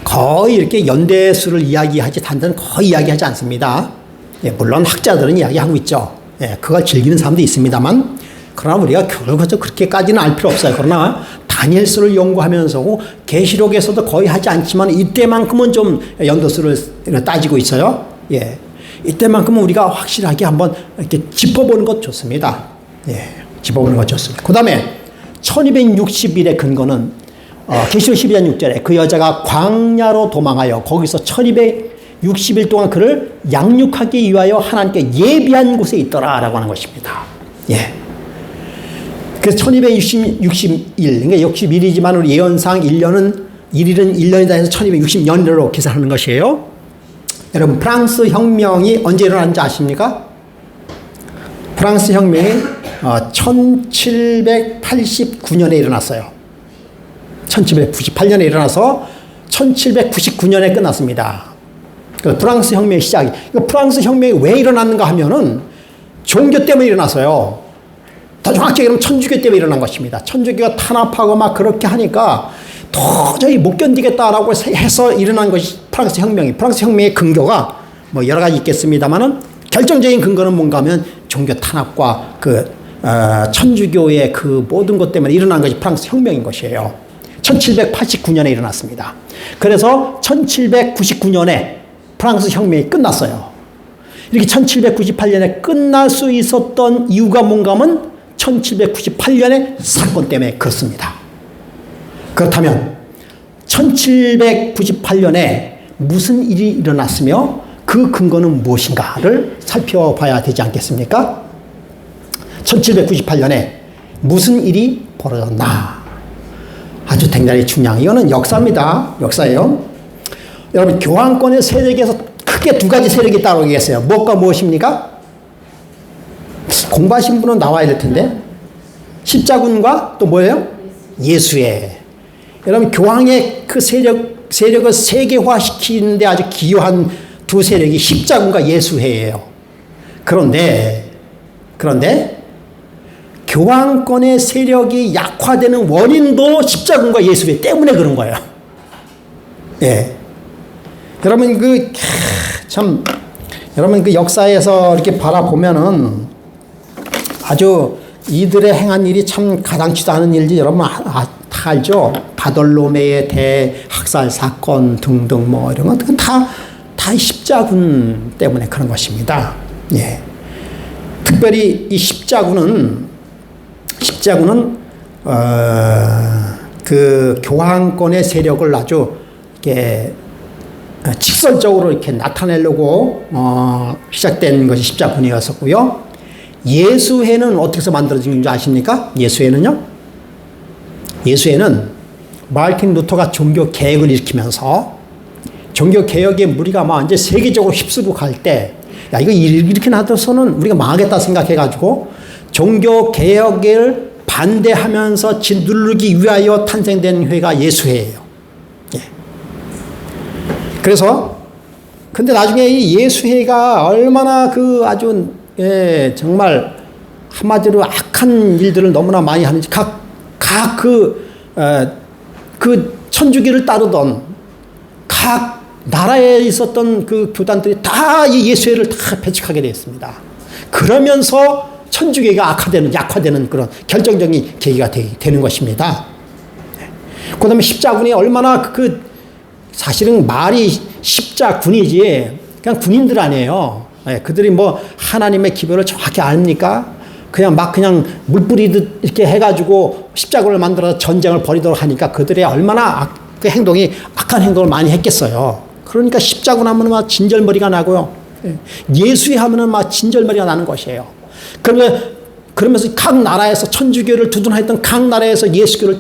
[SPEAKER 1] 거의 이렇게 연대수를 이야기하지, 단서는 거의 이야기하지 않습니다. 물론 학자들은 이야기하고 있죠. 그걸 즐기는 사람도 있습니다만, 그러나 우리가 그것도 그렇게까지는 알 필요 없어요. 그러나 다니엘서를 연구하면서 계시록에서도 거의 하지 않지만 이때만큼은 좀 연도수를 따지고 있어요. 이때만큼은 우리가 확실하게 한번 이렇게 짚어보는 것 좋습니다. 짚어보는 것 좋습니다. 그 다음에 1260일의 근거는 계시록 12장 6절에 그 여자가 광야로 도망하여 거기서 1260일 동안 그를 양육하기 위하여 하나님께 예비한 곳에 있더라 라고 하는 것입니다. 그래서 1260일, 그러니까 61이지만 우리 예언상 1년은 1일은 1년이다 해서 1260년으로 계산하는 것이에요. 여러분 프랑스 혁명이 언제 일어났는지 아십니까? 프랑스 혁명이 1789년에 일어났어요. 1798년에 일어나서 1799년에 끝났습니다. 프랑스 혁명의 시작이. 프랑스 혁명이 왜 일어났는가 하면은 종교 때문에 일어났어요. 더 정확하게 얘기하면 천주교 때문에 일어난 것입니다. 천주교가 탄압하고 막 그렇게 하니까 도저히 못 견디겠다라고 해서 일어난 것이 프랑스 혁명이. 프랑스 혁명의 근거가 뭐 여러 가지 있겠습니다만은 결정적인 근거는 뭔가 하면 종교 탄압과 천주교의 그 모든 것 때문에 일어난 것이 프랑스 혁명인 것이에요. 1789년에 일어났습니다. 그래서 1799년에 프랑스 혁명이 끝났어요. 이렇게 1798년에 끝날 수 있었던 이유가 뭔가 하면 1798년의 사건 때문에 그렇습니다. 그렇다면 1798년에 무슨 일이 일어났으며 그 근거는 무엇인가를 살펴봐야 되지 않겠습니까? 1798년에 무슨 일이 벌어졌나? 아주 굉장히 중요한, 이거는 역사입니다. 역사예요. 여러분 교황권의 세력에서 크게 두 가지 세력이 있다고 얘기했어요. 무엇과 무엇입니까? 공부하신 분은 나와야 될 텐데. 십자군과 또 뭐예요? 예수회. 여러분 교황의 그 세력을 세계화시키는데 아주 기여한 두 세력이 십자군과 예수회예요. 그런데 교황권의 세력이 약화되는 원인도 십자군과 예수회 때문에 그런 거예요. 여러분 여러분 그 역사에서 이렇게 바라보면은 아주 이들의 행한 일이 참 가당치도 않은 일인지 여러분 다 알죠? 바돌로메의 대학살 사건 등등 뭐 이런 것들은 다 십자군 때문에 그런 것입니다. 특별히 이 십자군은 그 교황권의 세력을 아주 이렇게 직설적으로 이렇게 나타내려고 시작된 것이 십자군이었었고요. 예수회는 어떻게 해서 만들어진 줄 아십니까? 예수회는 마르틴 루터가 종교 개혁을 일으키면서 종교 개혁의 무리가 막 이제 세계적으로 휩쓰고 갈 때, 야, 이거 이렇게 놔둬서는 우리가 망하겠다 생각해가지고 종교 개혁을 반대하면서 짓누르기 위하여 탄생된 회가 예수회예요. 그래서 근데 나중에 이 예수회가 얼마나 그 아주 정말 한마디로 악한 일들을 너무나 많이 하는지 각 그 천주교를 따르던 각 나라에 있었던 그 교단들이 다 이 예수회를 다 배척하게 되었습니다. 그러면서 천주교가 약화되는 그런 결정적인 계기가 되는 것입니다. 그 다음에 십자군이 얼마나 사실은 말이 십자군이지 그냥 군인들 아니에요. 그들이 뭐 하나님의 기별을 정확히 압니까? 그냥 막 그냥 물 뿌리듯 이렇게 해가지고 십자군을 만들어서 전쟁을 벌이도록 하니까 그들의 얼마나 그 행동이 악한 행동을 많이 했겠어요. 그러니까 십자군 하면 막 진절머리가 나고요. 예수의 하면은 막 진절머리가 나는 것이에요. 그러면서 각 나라에서 천주교를 두둔하였던 각 나라에서 예수교를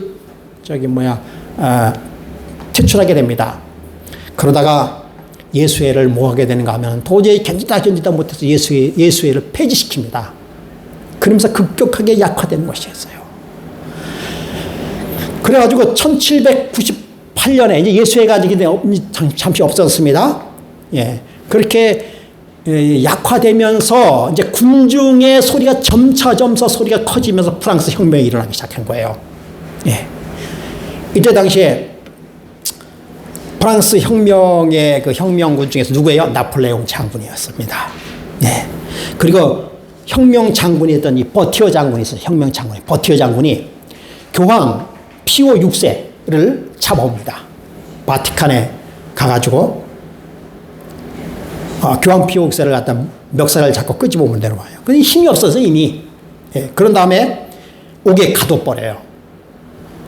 [SPEAKER 1] 퇴출하게 됩니다. 그러다가 예수회를 뭐 하게 되는가 하면 도저히 견디다 못해서 예수회를 폐지시킵니다. 그러면서 급격하게 약화되는 것이었어요. 그래가지고 1798년에 이제 예수회가 잠시 없어졌습니다. 예. 그렇게 약화되면서 이제 군중의 소리가 점차 소리가 커지면서 프랑스 혁명이 일어나기 시작한 거예요. 예. 이때 당시에 프랑스 혁명의 그 혁명군 중에서 누구예요? 나폴레옹 장군이었습니다. 네. 그리고 혁명 장군이었던 이 버티어 장군이 있어요. 혁명 장군이. 버티어 장군이 교황 피오 6세를 잡아옵니다. 바티칸에 가가지고 교황 피오 6세를 갖다 멱살을 잡고 끄집어오면 내려와요. 근데 힘이 없어서 이미. 예. 그런 다음에 옥에 가둬버려요.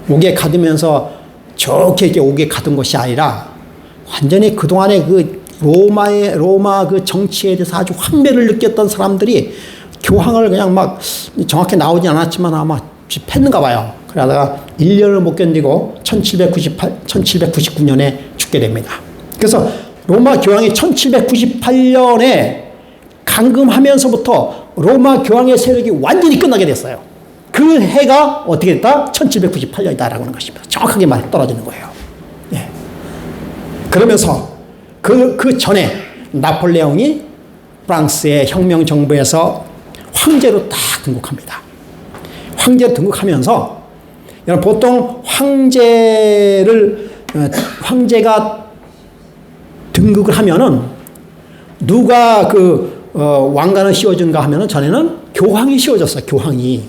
[SPEAKER 1] 옥에 가두면서 좋게 이렇게 옥에 가둔 것이 아니라 완전히 그동안에 그 로마 그 정치에 대해서 아주 환멸을 느꼈던 사람들이 교황을 그냥 막 정확히 나오진 않았지만 아마 팼는가 봐요. 그러다가 1년을 못 견디고 1799년에 죽게 됩니다. 그래서 로마 교황이 1798년에 강금하면서부터 로마 교황의 세력이 완전히 끝나게 됐어요. 그 해가 어떻게 됐다? 1798년이다라고 하는 것입니다. 정확하게 말 떨어지는 거예요. 예. 그러면서 그 전에 나폴레옹이 프랑스의 혁명 정부에서 황제로 딱 등극합니다. 황제로 등극하면서 여러분 보통 황제가 등극을 하면은 누가 왕관을 씌워준가 하면은 전에는 교황이 씌워줬어요. 교황이.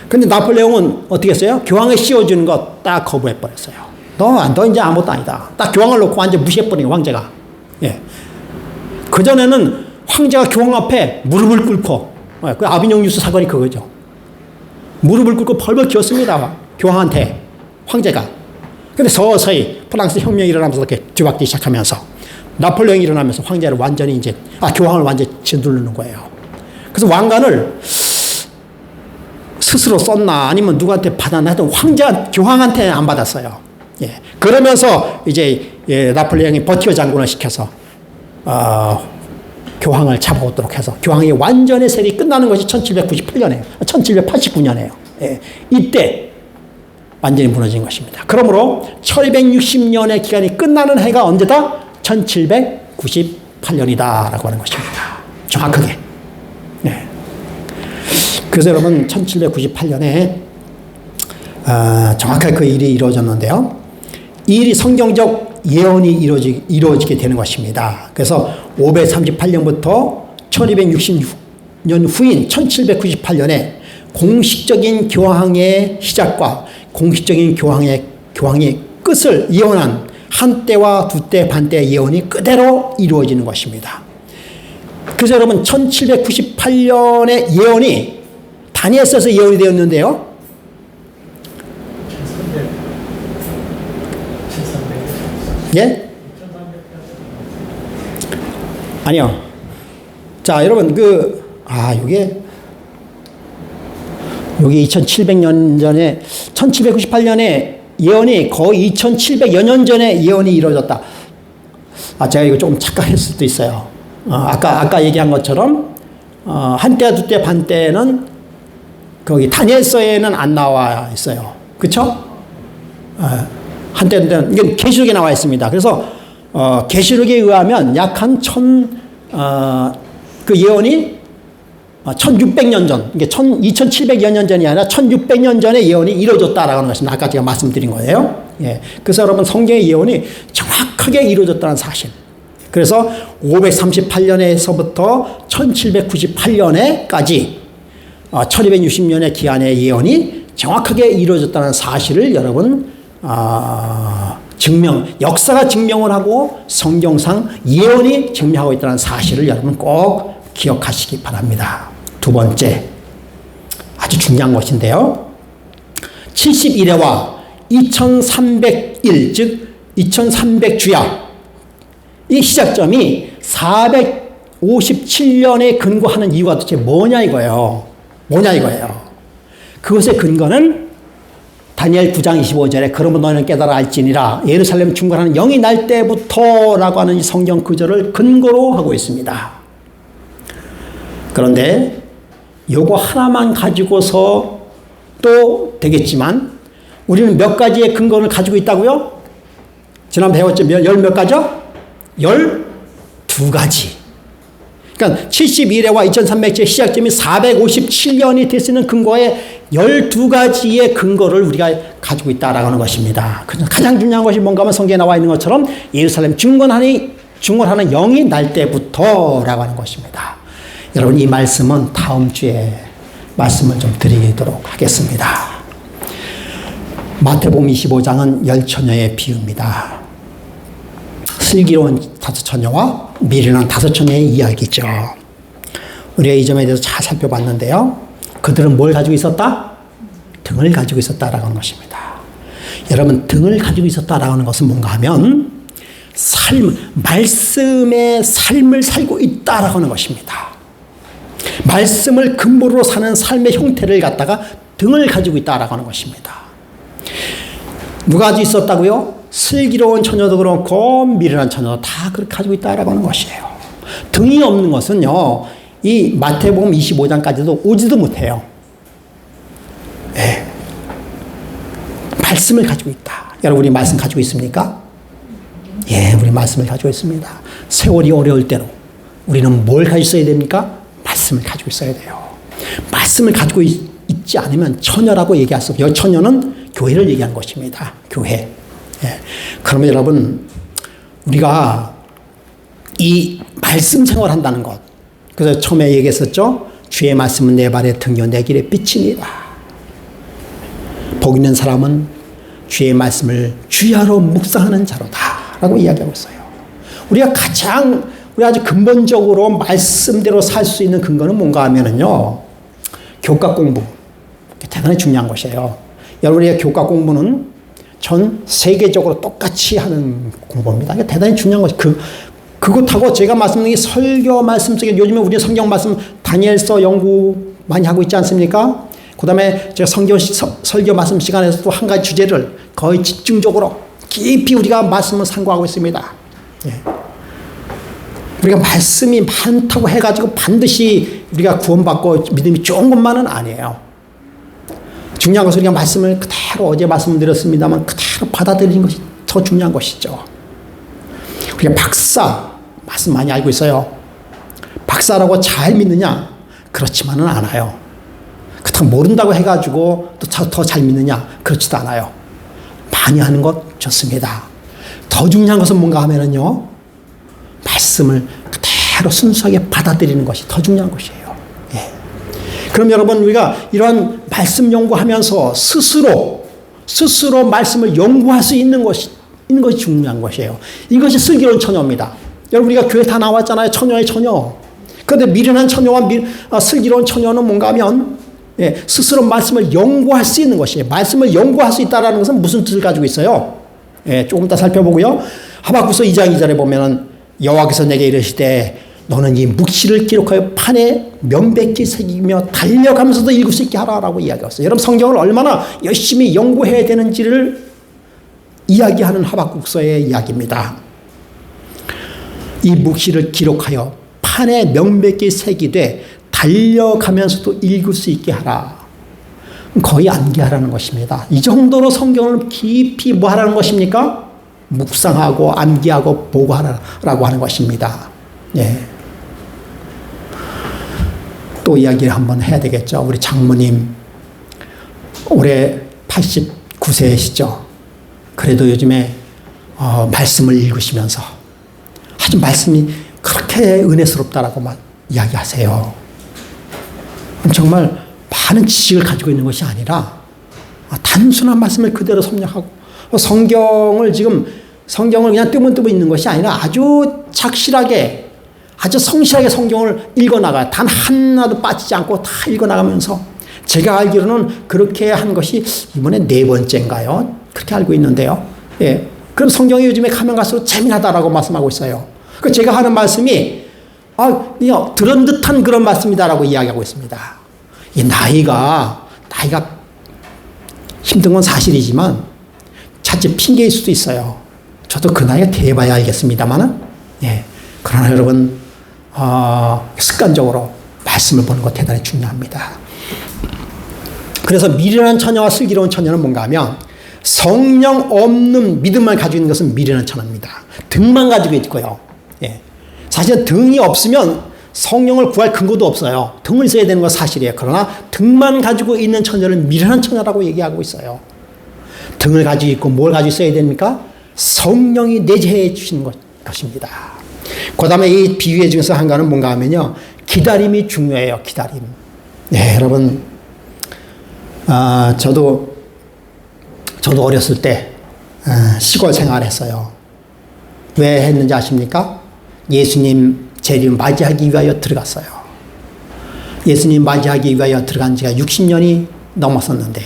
[SPEAKER 1] 근데 나폴레옹은 어떻게 했어요? 교황이 씌워주는 거 딱 거부해버렸어요. 너 이제 아무것도 아니다. 딱 교황을 놓고 완전 무시해버린 황제가. 예. 그전에는 황제가 교황 앞에 무릎을 꿇고, 그 아비뇽 뉴스 사건이 그거죠. 무릎을 꿇고 벌벌 기었습니다. 교황한테. 황제가. 근데 서서히 프랑스 혁명이 일어나면서 이렇게 뒤바뀌기 시작하면서 나폴레옹이 일어나면서 황제를 완전히 교황을 완전히 짓누르는 거예요. 그래서 왕관을 스스로 썼나 아니면 누구한테 받았나 하여튼 교황한테 안 받았어요. 예. 그러면서 이제 나폴레옹이 버티어 장군을 시켜서 교황을 잡아오도록 해서 교황의 완전의 세력이 끝나는 것이 1798년이에요. 1789년이에요. 예. 이때 완전히 무너진 것입니다. 그러므로 1260년의 기간이 끝나는 해가 언제다? 1798년이다라고 하는 것입니다. 정확하게. 네. 그래서 여러분 1798년에 정확하게 그 일이 이루어졌는데요. 이 일이 성경적 예언이 이루어지게 되는 것입니다. 그래서 538년부터 1260년 후인 1798년에 공식적인 교황의 시작과 공식적인 교황의 끝을 예언한 한때와 두때 반때의 예언이 그대로 이루어지는 것입니다. 그래서 여러분 1798년의 예언이 다니엘서에서 예언이 되었는데요. 예? 아니요. 자, 여러분 여기 2700년 전에 1798년에 예언이 거의 2700여 년 전에 예언이 이루어졌다. 제가 이거 조금 착각했을 수도 있어요. 아까 얘기한 것처럼 한때 두때 반때는 거기 다니엘서에는 안 나와 있어요. 그렇죠? 한때는 이게 계시록에 나와 있습니다. 그래서 계시록에 의하면 약 한 그 예언이 1600년 전, 이게 2700여 년 전이 아니라 1600년 전에 예언이 이루어졌다라고 하는 것입니다. 아까 제가 말씀드린 거예요. 예. 그래서 여러분 성경의 예언이 정확하게 이루어졌다는 사실. 그래서 538년에서부터 1798년에까지 1260년의 기간의 예언이 정확하게 이루어졌다는 사실을 여러분 역사가 증명을 하고 성경상 예언이 증명하고 있다는 사실을 여러분 꼭 기억하시기 바랍니다. 두 번째, 아주 중요한 것인데요. 71회와 2300일, 즉 2300주야, 이 시작점이 457년에 근거하는 이유가 도대체 뭐냐 이거예요. 그것의 근거는 다니엘 9장 25절에 그러면 너희는 깨달아 알지니라 예루살렘 중건하는 영이 날 때부터 라고 하는 이 성경 구절을 근거로 하고 있습니다. 그런데 요거 하나만 가지고서 또 되겠지만 우리는 몇 가지의 근거를 가지고 있다고요? 지난번에 배웠죠? 열 몇 가지요? 12가지. 그러니까 71회와 2300주의 시작점이 457년이 될 수 있는 근거에 12가지의 근거를 우리가 가지고 있다라고 하는 것입니다. 가장 중요한 것이 뭔가 하면 성경에 나와 있는 것처럼 예루살렘 중건하는 영이 날 때부터라고 하는 것입니다. 여러분, 이 말씀은 다음 주에 말씀을 좀 드리도록 하겠습니다. 마태복음 25장은 10처녀의 비유입니다. 슬기로운 5처녀와 미련한 5처녀의 이야기죠. 우리가 이 점에 대해서 잘 살펴봤는데요. 그들은 뭘 가지고 있었다? 등을 가지고 있었다라고 하는 것입니다. 여러분, 등을 가지고 있었다라고 하는 것은 뭔가 하면 말씀의 삶을 살고 있다라고 하는 것입니다. 말씀을 근본으로 사는 삶의 형태를 갖다가 등을 가지고 있다라고 하는 것입니다. 누가 가지고 있었다고요? 슬기로운 처녀도 그렇고 미련한 처녀도 다 그렇게 가지고 있다라고 하는 것이에요. 등이 없는 것은요, 이 마태복음 25장까지도 오지도 못해요. 네. 말씀을 가지고 있다. 여러분, 우리 말씀 가지고 있습니까? 예, 우리 말씀을 가지고 있습니다. 세월이 어려울 때로 우리는 뭘 가지고 있어야 됩니까? 말씀을 가지고 있어야 돼요. 말씀을 가지고 있지 않으면 처녀라고 얘기할 수 없어요. 처녀는 교회를 얘기하는 것입니다. 교회. 예. 그러면 여러분, 우리가 이 말씀 생활한다는 것, 그래서 처음에 얘기했었죠. 주의 말씀은 내 발의 등이요 내 길의 빛이니라. 복 있는 사람은 주의 말씀을 주야로 묵상하는 자로다 라고 이야기하고 있어요. 우리가 아주 근본적으로 말씀대로 살 수 있는 근거는 뭔가 하면은요, 교과 공부. 대단히 중요한 것이에요. 여러분, 우리가 교과 공부는 전 세계적으로 똑같이 하는 공부입니다. 대단히 중요한 것이 그것하고 제가 말씀드린 설교 말씀 속에 요즘에 우리 성경 말씀 다니엘서 연구 많이 하고 있지 않습니까? 그 다음에 제가 설교 말씀 시간에서도 한 가지 주제를 거의 집중적으로 깊이 우리가 말씀을 상고하고 있습니다. 예. 우리가 말씀이 많다고 해가지고 반드시 우리가 구원받고 믿음이 좋은 것만은 아니에요. 중요한 것은 우리가 말씀을 그대로 어제 말씀드렸습니다만 그대로 받아들이는 것이 더 중요한 것이죠. 우리가 말씀 많이 알고 있어요. 박사라고 잘 믿느냐? 그렇지만은 않아요. 그렇다고 모른다고 해가지고 또 더 잘 믿느냐? 그렇지도 않아요. 많이 하는 것 좋습니다. 더 중요한 것은 뭔가 하면은요, 말씀을 그대로 순수하게 받아들이는 것이 더 중요한 것이에요. 예. 그럼 여러분, 우리가 이러한 말씀 연구하면서 스스로 말씀을 연구할 수 있는 것이 중요한 것이에요. 이것이 슬기로운 처녀입니다. 여러분, 우리가 교회 다 나왔잖아요. 처녀의 처녀. 그런데 미련한 처녀와 슬기로운 처녀는 뭔가 하면, 예, 스스로 말씀을 연구할 수 있는 것이에요. 말씀을 연구할 수 있다는 것은 무슨 뜻을 가지고 있어요? 예, 조금 더 살펴보고요. 하박국서 2장 2절에 보면은 여호와께서 내게 이르시되 너는 이 묵시를 기록하여 판에 명백히 새기며 달려가면서도 읽을 수 있게 하라라고 이야기했어요. 여러분, 성경을 얼마나 열심히 연구해야 되는지를 이야기하는 하박국서의 이야기입니다. 이 묵시를 기록하여 판에 명백히 새기되 달려가면서도 읽을 수 있게 하라. 거의 암기하라는 것입니다. 이 정도로 성경을 깊이 뭐 하라는 것입니까? 묵상하고 암기하고 보고하라고 하는 것입니다. 예. 또 이야기를 한번 해야 되겠죠. 우리 장모님 올해 89세시죠. 그래도 요즘에 말씀을 읽으시면서 아주 말씀이 그렇게 은혜스럽다라고 막 이야기하세요. 정말 많은 지식을 가지고 있는 것이 아니라 단순한 말씀을 그대로 섭렵하고 성경을 그냥 뜨문뜨문 있는 것이 아니라 아주 착실하게 아주 성실하게 성경을 읽어나가요. 단 하나도 빠지지 않고 다 읽어나가면서 제가 알기로는 그렇게 한 것이 이번에 4번째인가요? 그렇게 알고 있는데요. 예. 그럼 성경이 요즘에 가면 갈수록 재미나다라고 말씀하고 있어요. 그 제가 하는 말씀이 그냥 들은 듯한 그런 말씀이다라고 이야기하고 있습니다. 이 나이가 힘든 건 사실이지만 자칫 핑계일 수도 있어요. 저도 그 나이가 돼봐야 알겠습니다만은, 예. 그러나 여러분, 습관적으로 말씀을 보는 것 대단히 중요합니다. 그래서 미련한 처녀와 슬기로운 처녀는 뭔가 하면 성령 없는 믿음만 가지고 있는 것은 미련한 처녀입니다. 등만 가지고 있고요. 예. 사실 등이 없으면 성령을 구할 근거도 없어요. 등을 써야 되는 건 사실이에요. 그러나 등만 가지고 있는 처녀를 미련한 처녀라고 얘기하고 있어요. 등을 가지고 있고 뭘 가지고 있어야 됩니까? 성령이 내재해 주시는 것입니다. 그 다음에 이 비유의 중에서 한 가지는 뭔가 하면요. 기다림이 중요해요. 기다림. 네, 여러분. 저도 어렸을 때 시골 생활했어요. 왜 했는지 아십니까? 예수님 재림 맞이하기 위하여 들어갔어요. 예수님 맞이하기 위하여 들어간 지가 60년이 넘었었는데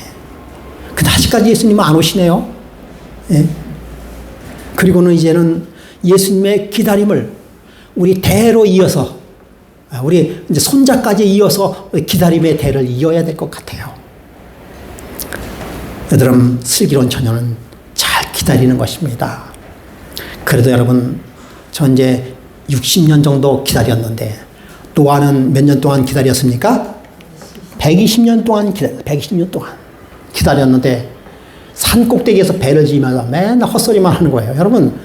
[SPEAKER 1] 근데 아직까지 예수님은 안 오시네요. 예? 그리고는 이제는 예수님의 기다림을 우리 대로 이어서 우리 이제 손자까지 이어서 기다림의 대를 이어야 될 것 같아요. 여러분, 슬기로운 처녀는 잘 기다리는 것입니다. 그래도 여러분, 전 이제 60년 정도 기다렸는데, 노아는 몇 년 동안 기다렸습니까? 120년 동안 120년 동안 기다렸는데, 산 꼭대기에서 배를 지으면서 맨날 헛소리만 하는 거예요. 여러분,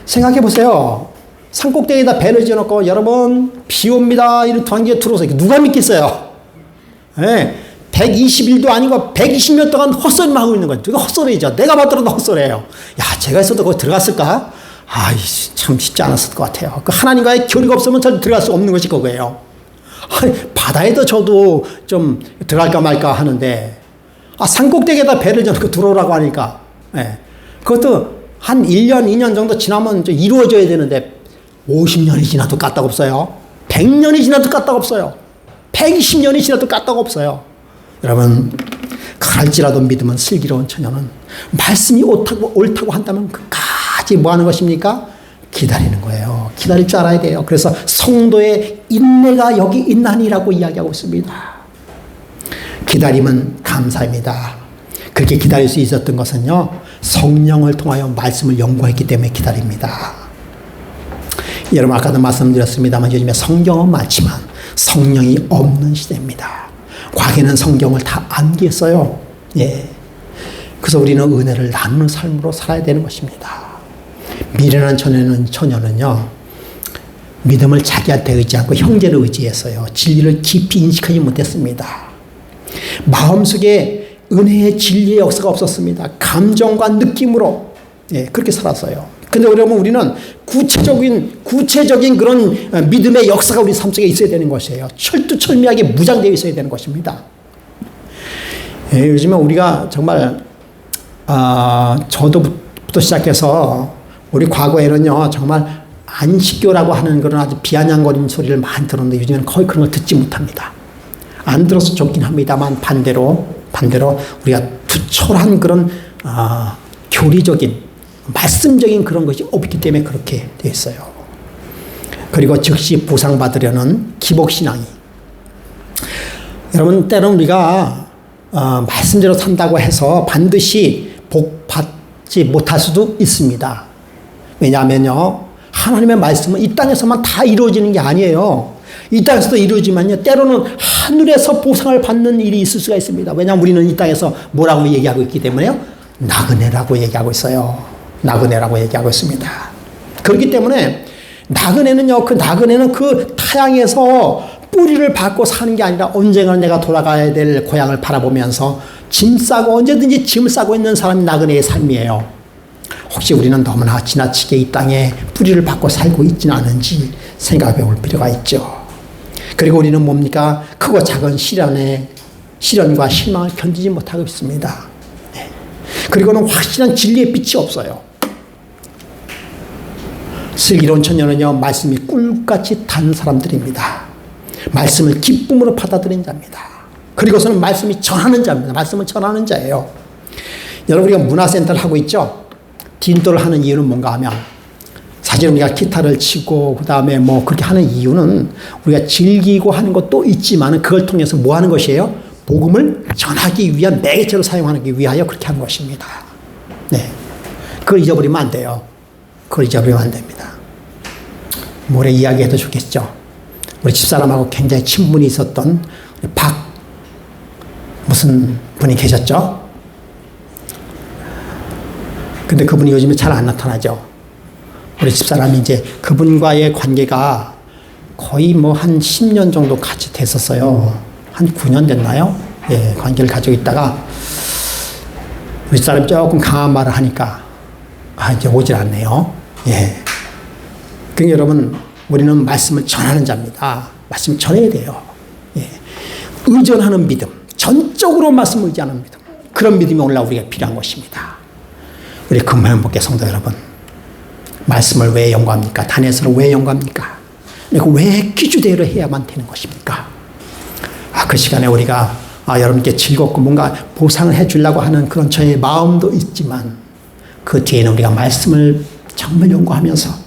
[SPEAKER 1] 생각해 보세요. 산 꼭대기에다 배를 지어놓고, 여러분, 비 옵니다. 이런 단기에 들어오서 누가 믿겠어요? 네. 120일도 아니고 120년 동안 헛소리만 하고 있는 거예요. 그게 헛소리죠. 내가 봤더라도 헛소리예요. 야, 제가 있어도 거기 들어갔을까? 참 쉽지 않았을 것 같아요. 그 하나님과의 교류가 없으면 절대 들어갈 수 없는 것이 그거예요. 바다에도 저도 좀 들어갈까 말까 하는데, 산꼭대기에다 배를 져놓고 들어오라고 하니까, 예. 그것도 한 1년, 2년 정도 지나면 이루어져야 되는데, 50년이 지나도 까딱 없어요. 100년이 지나도 까딱 없어요. 120년이 지나도 까딱 없어요. 여러분, 그럴지라도 믿으면 슬기로운 처녀는 말씀이 옳다고 한다면 끝까지 뭐 하는 것입니까? 기다리는 거예요. 기다릴 줄 알아야 돼요. 그래서 성도의 인내가 여기 있나니라고 이야기하고 있습니다. 기다림은 감사입니다. 그렇게 기다릴 수 있었던 것은요, 성령을 통하여 말씀을 연구했기 때문에 기다립니다. 여러분, 아까도 말씀드렸습니다만 요즘에 성경은 많지만 성령이 없는 시대입니다. 과거에는 성경을 다 암기했어요. 예. 그래서 우리는 은혜를 나누는 삶으로 살아야 되는 것입니다. 미련한 처녀는요, 믿음을 자기한테 의지하고 형제를 의지했어요. 진리를 깊이 인식하지 못했습니다. 마음속에 은혜의 진리의 역사가 없었습니다. 감정과 느낌으로, 예, 그렇게 살았어요. 근데 여러분, 우리는 구체적인 그런 믿음의 역사가 우리 삶 속에 있어야 되는 것이에요. 철두철미하게 무장되어 있어야 되는 것입니다. 예, 요즘에 우리가 정말, 저도부터 시작해서 우리 과거에는요, 정말 안식교라고 하는 그런 아주 비아냥거리는 소리를 많이 들었는데 요즘에는 거의 그런 걸 듣지 못합니다. 안 들어서 좋긴 합니다만 반대로 우리가 투철한 그런, 교리적인, 말씀적인 그런 것이 없기 때문에 그렇게 되어 있어요. 그리고 즉시 보상받으려는 기복신앙이. 여러분, 때로는 우리가 말씀대로 산다고 해서 반드시 복받지 못할 수도 있습니다. 왜냐하면요, 하나님의 말씀은 이 땅에서만 다 이루어지는 게 아니에요. 이 땅에서도 이루어지만요, 때로는 하늘에서 보상을 받는 일이 있을 수가 있습니다. 왜냐하면 우리는 이 땅에서 뭐라고 얘기하고 있기 때문에요? 나그네라고 얘기하고 있어요. 나그네라고 얘기하고 있습니다. 그렇기 때문에 나그네는 그 타향에서 뿌리를 받고 사는 게 아니라 언젠가 내가 돌아가야 될 고향을 바라보면서 짐 싸고 언제든지 짐을 싸고 있는 사람이 나그네의 삶이에요. 혹시 우리는 너무나 지나치게 이 땅에 뿌리를 받고 살고 있지는 않은지 생각해 볼 필요가 있죠. 그리고 우리는 뭡니까? 크고 작은 시련과 실망을 견디지 못하고 있습니다. 그리고는 확실한 진리의 빛이 없어요. 슬기로운 처녀는요, 말씀이 꿀같이 단 사람들입니다. 말씀을 기쁨으로 받아들인 자입니다. 그리고서는 말씀이 전하는 자입니다. 말씀을 전하는 자예요. 여러분, 우리가 문화센터를 하고 있죠? 딘도를 하는 이유는 뭔가 하면, 사실 우리가 기타를 치고, 그 다음에 뭐 그렇게 하는 이유는 우리가 즐기고 하는 것도 있지만, 그걸 통해서 뭐 하는 것이에요? 복음을 전하기 위한 매개체로 사용하기 위하여 그렇게 하는 것입니다. 네. 그걸 잊어버리면 안 돼요. 그걸 잊어버리면 안 됩니다. 모레 이야기해도 좋겠죠. 우리 집사람하고 굉장히 친분이 있었던 무슨 분이 계셨죠? 근데 그분이 요즘에 잘 안 나타나죠. 우리 집사람이 이제 그분과의 관계가 거의 뭐 한 10년 정도 같이 됐었어요. 한 9년 됐나요? 예, 관계를 가지고 있다가 우리 집사람이 조금 강한 말을 하니까 이제 오질 않네요. 예. 그러니까 여러분, 우리는 말씀을 전하는 자입니다. 말씀을 전해야 돼요. 예. 의존하는 믿음, 전적으로 말씀을 의지하는 믿음, 그런 믿음이 오늘날 우리가 필요한 것입니다. 우리 금화연복계 성도 여러분, 말씀을 왜 연구합니까? 다니엘서를 왜 연구합니까? 왜 기주대로 해야만 되는 것입니까? 그 시간에 우리가 여러분께 즐겁고 뭔가 보상을 해주려고 하는 그런 저의 마음도 있지만, 그 뒤에는 우리가 말씀을 정말 연구하면서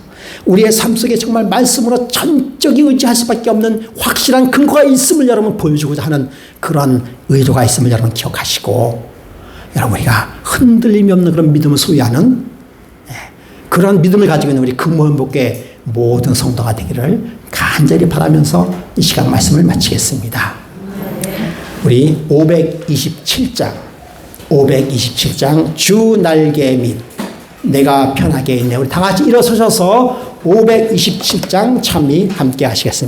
[SPEAKER 1] 우리의 삶 속에 정말 말씀으로 전적이 의지할 수밖에 없는 확실한 근거가 있음을 여러분 보여주고자 하는 그런 의도가 있음을 여러분 기억하시고, 여러분 우리가 흔들림이 없는 그런 믿음을 소유하는 그런 믿음을 가지고 있는 우리 금호연복계 모든 성도가 되기를 간절히 바라면서 이 시간 말씀을 마치겠습니다. 우리 527장 주 날개 밑 내가 편하게 있네. 우리 다 같이 일어서셔서 527장 찬미 함께 하시겠습니다.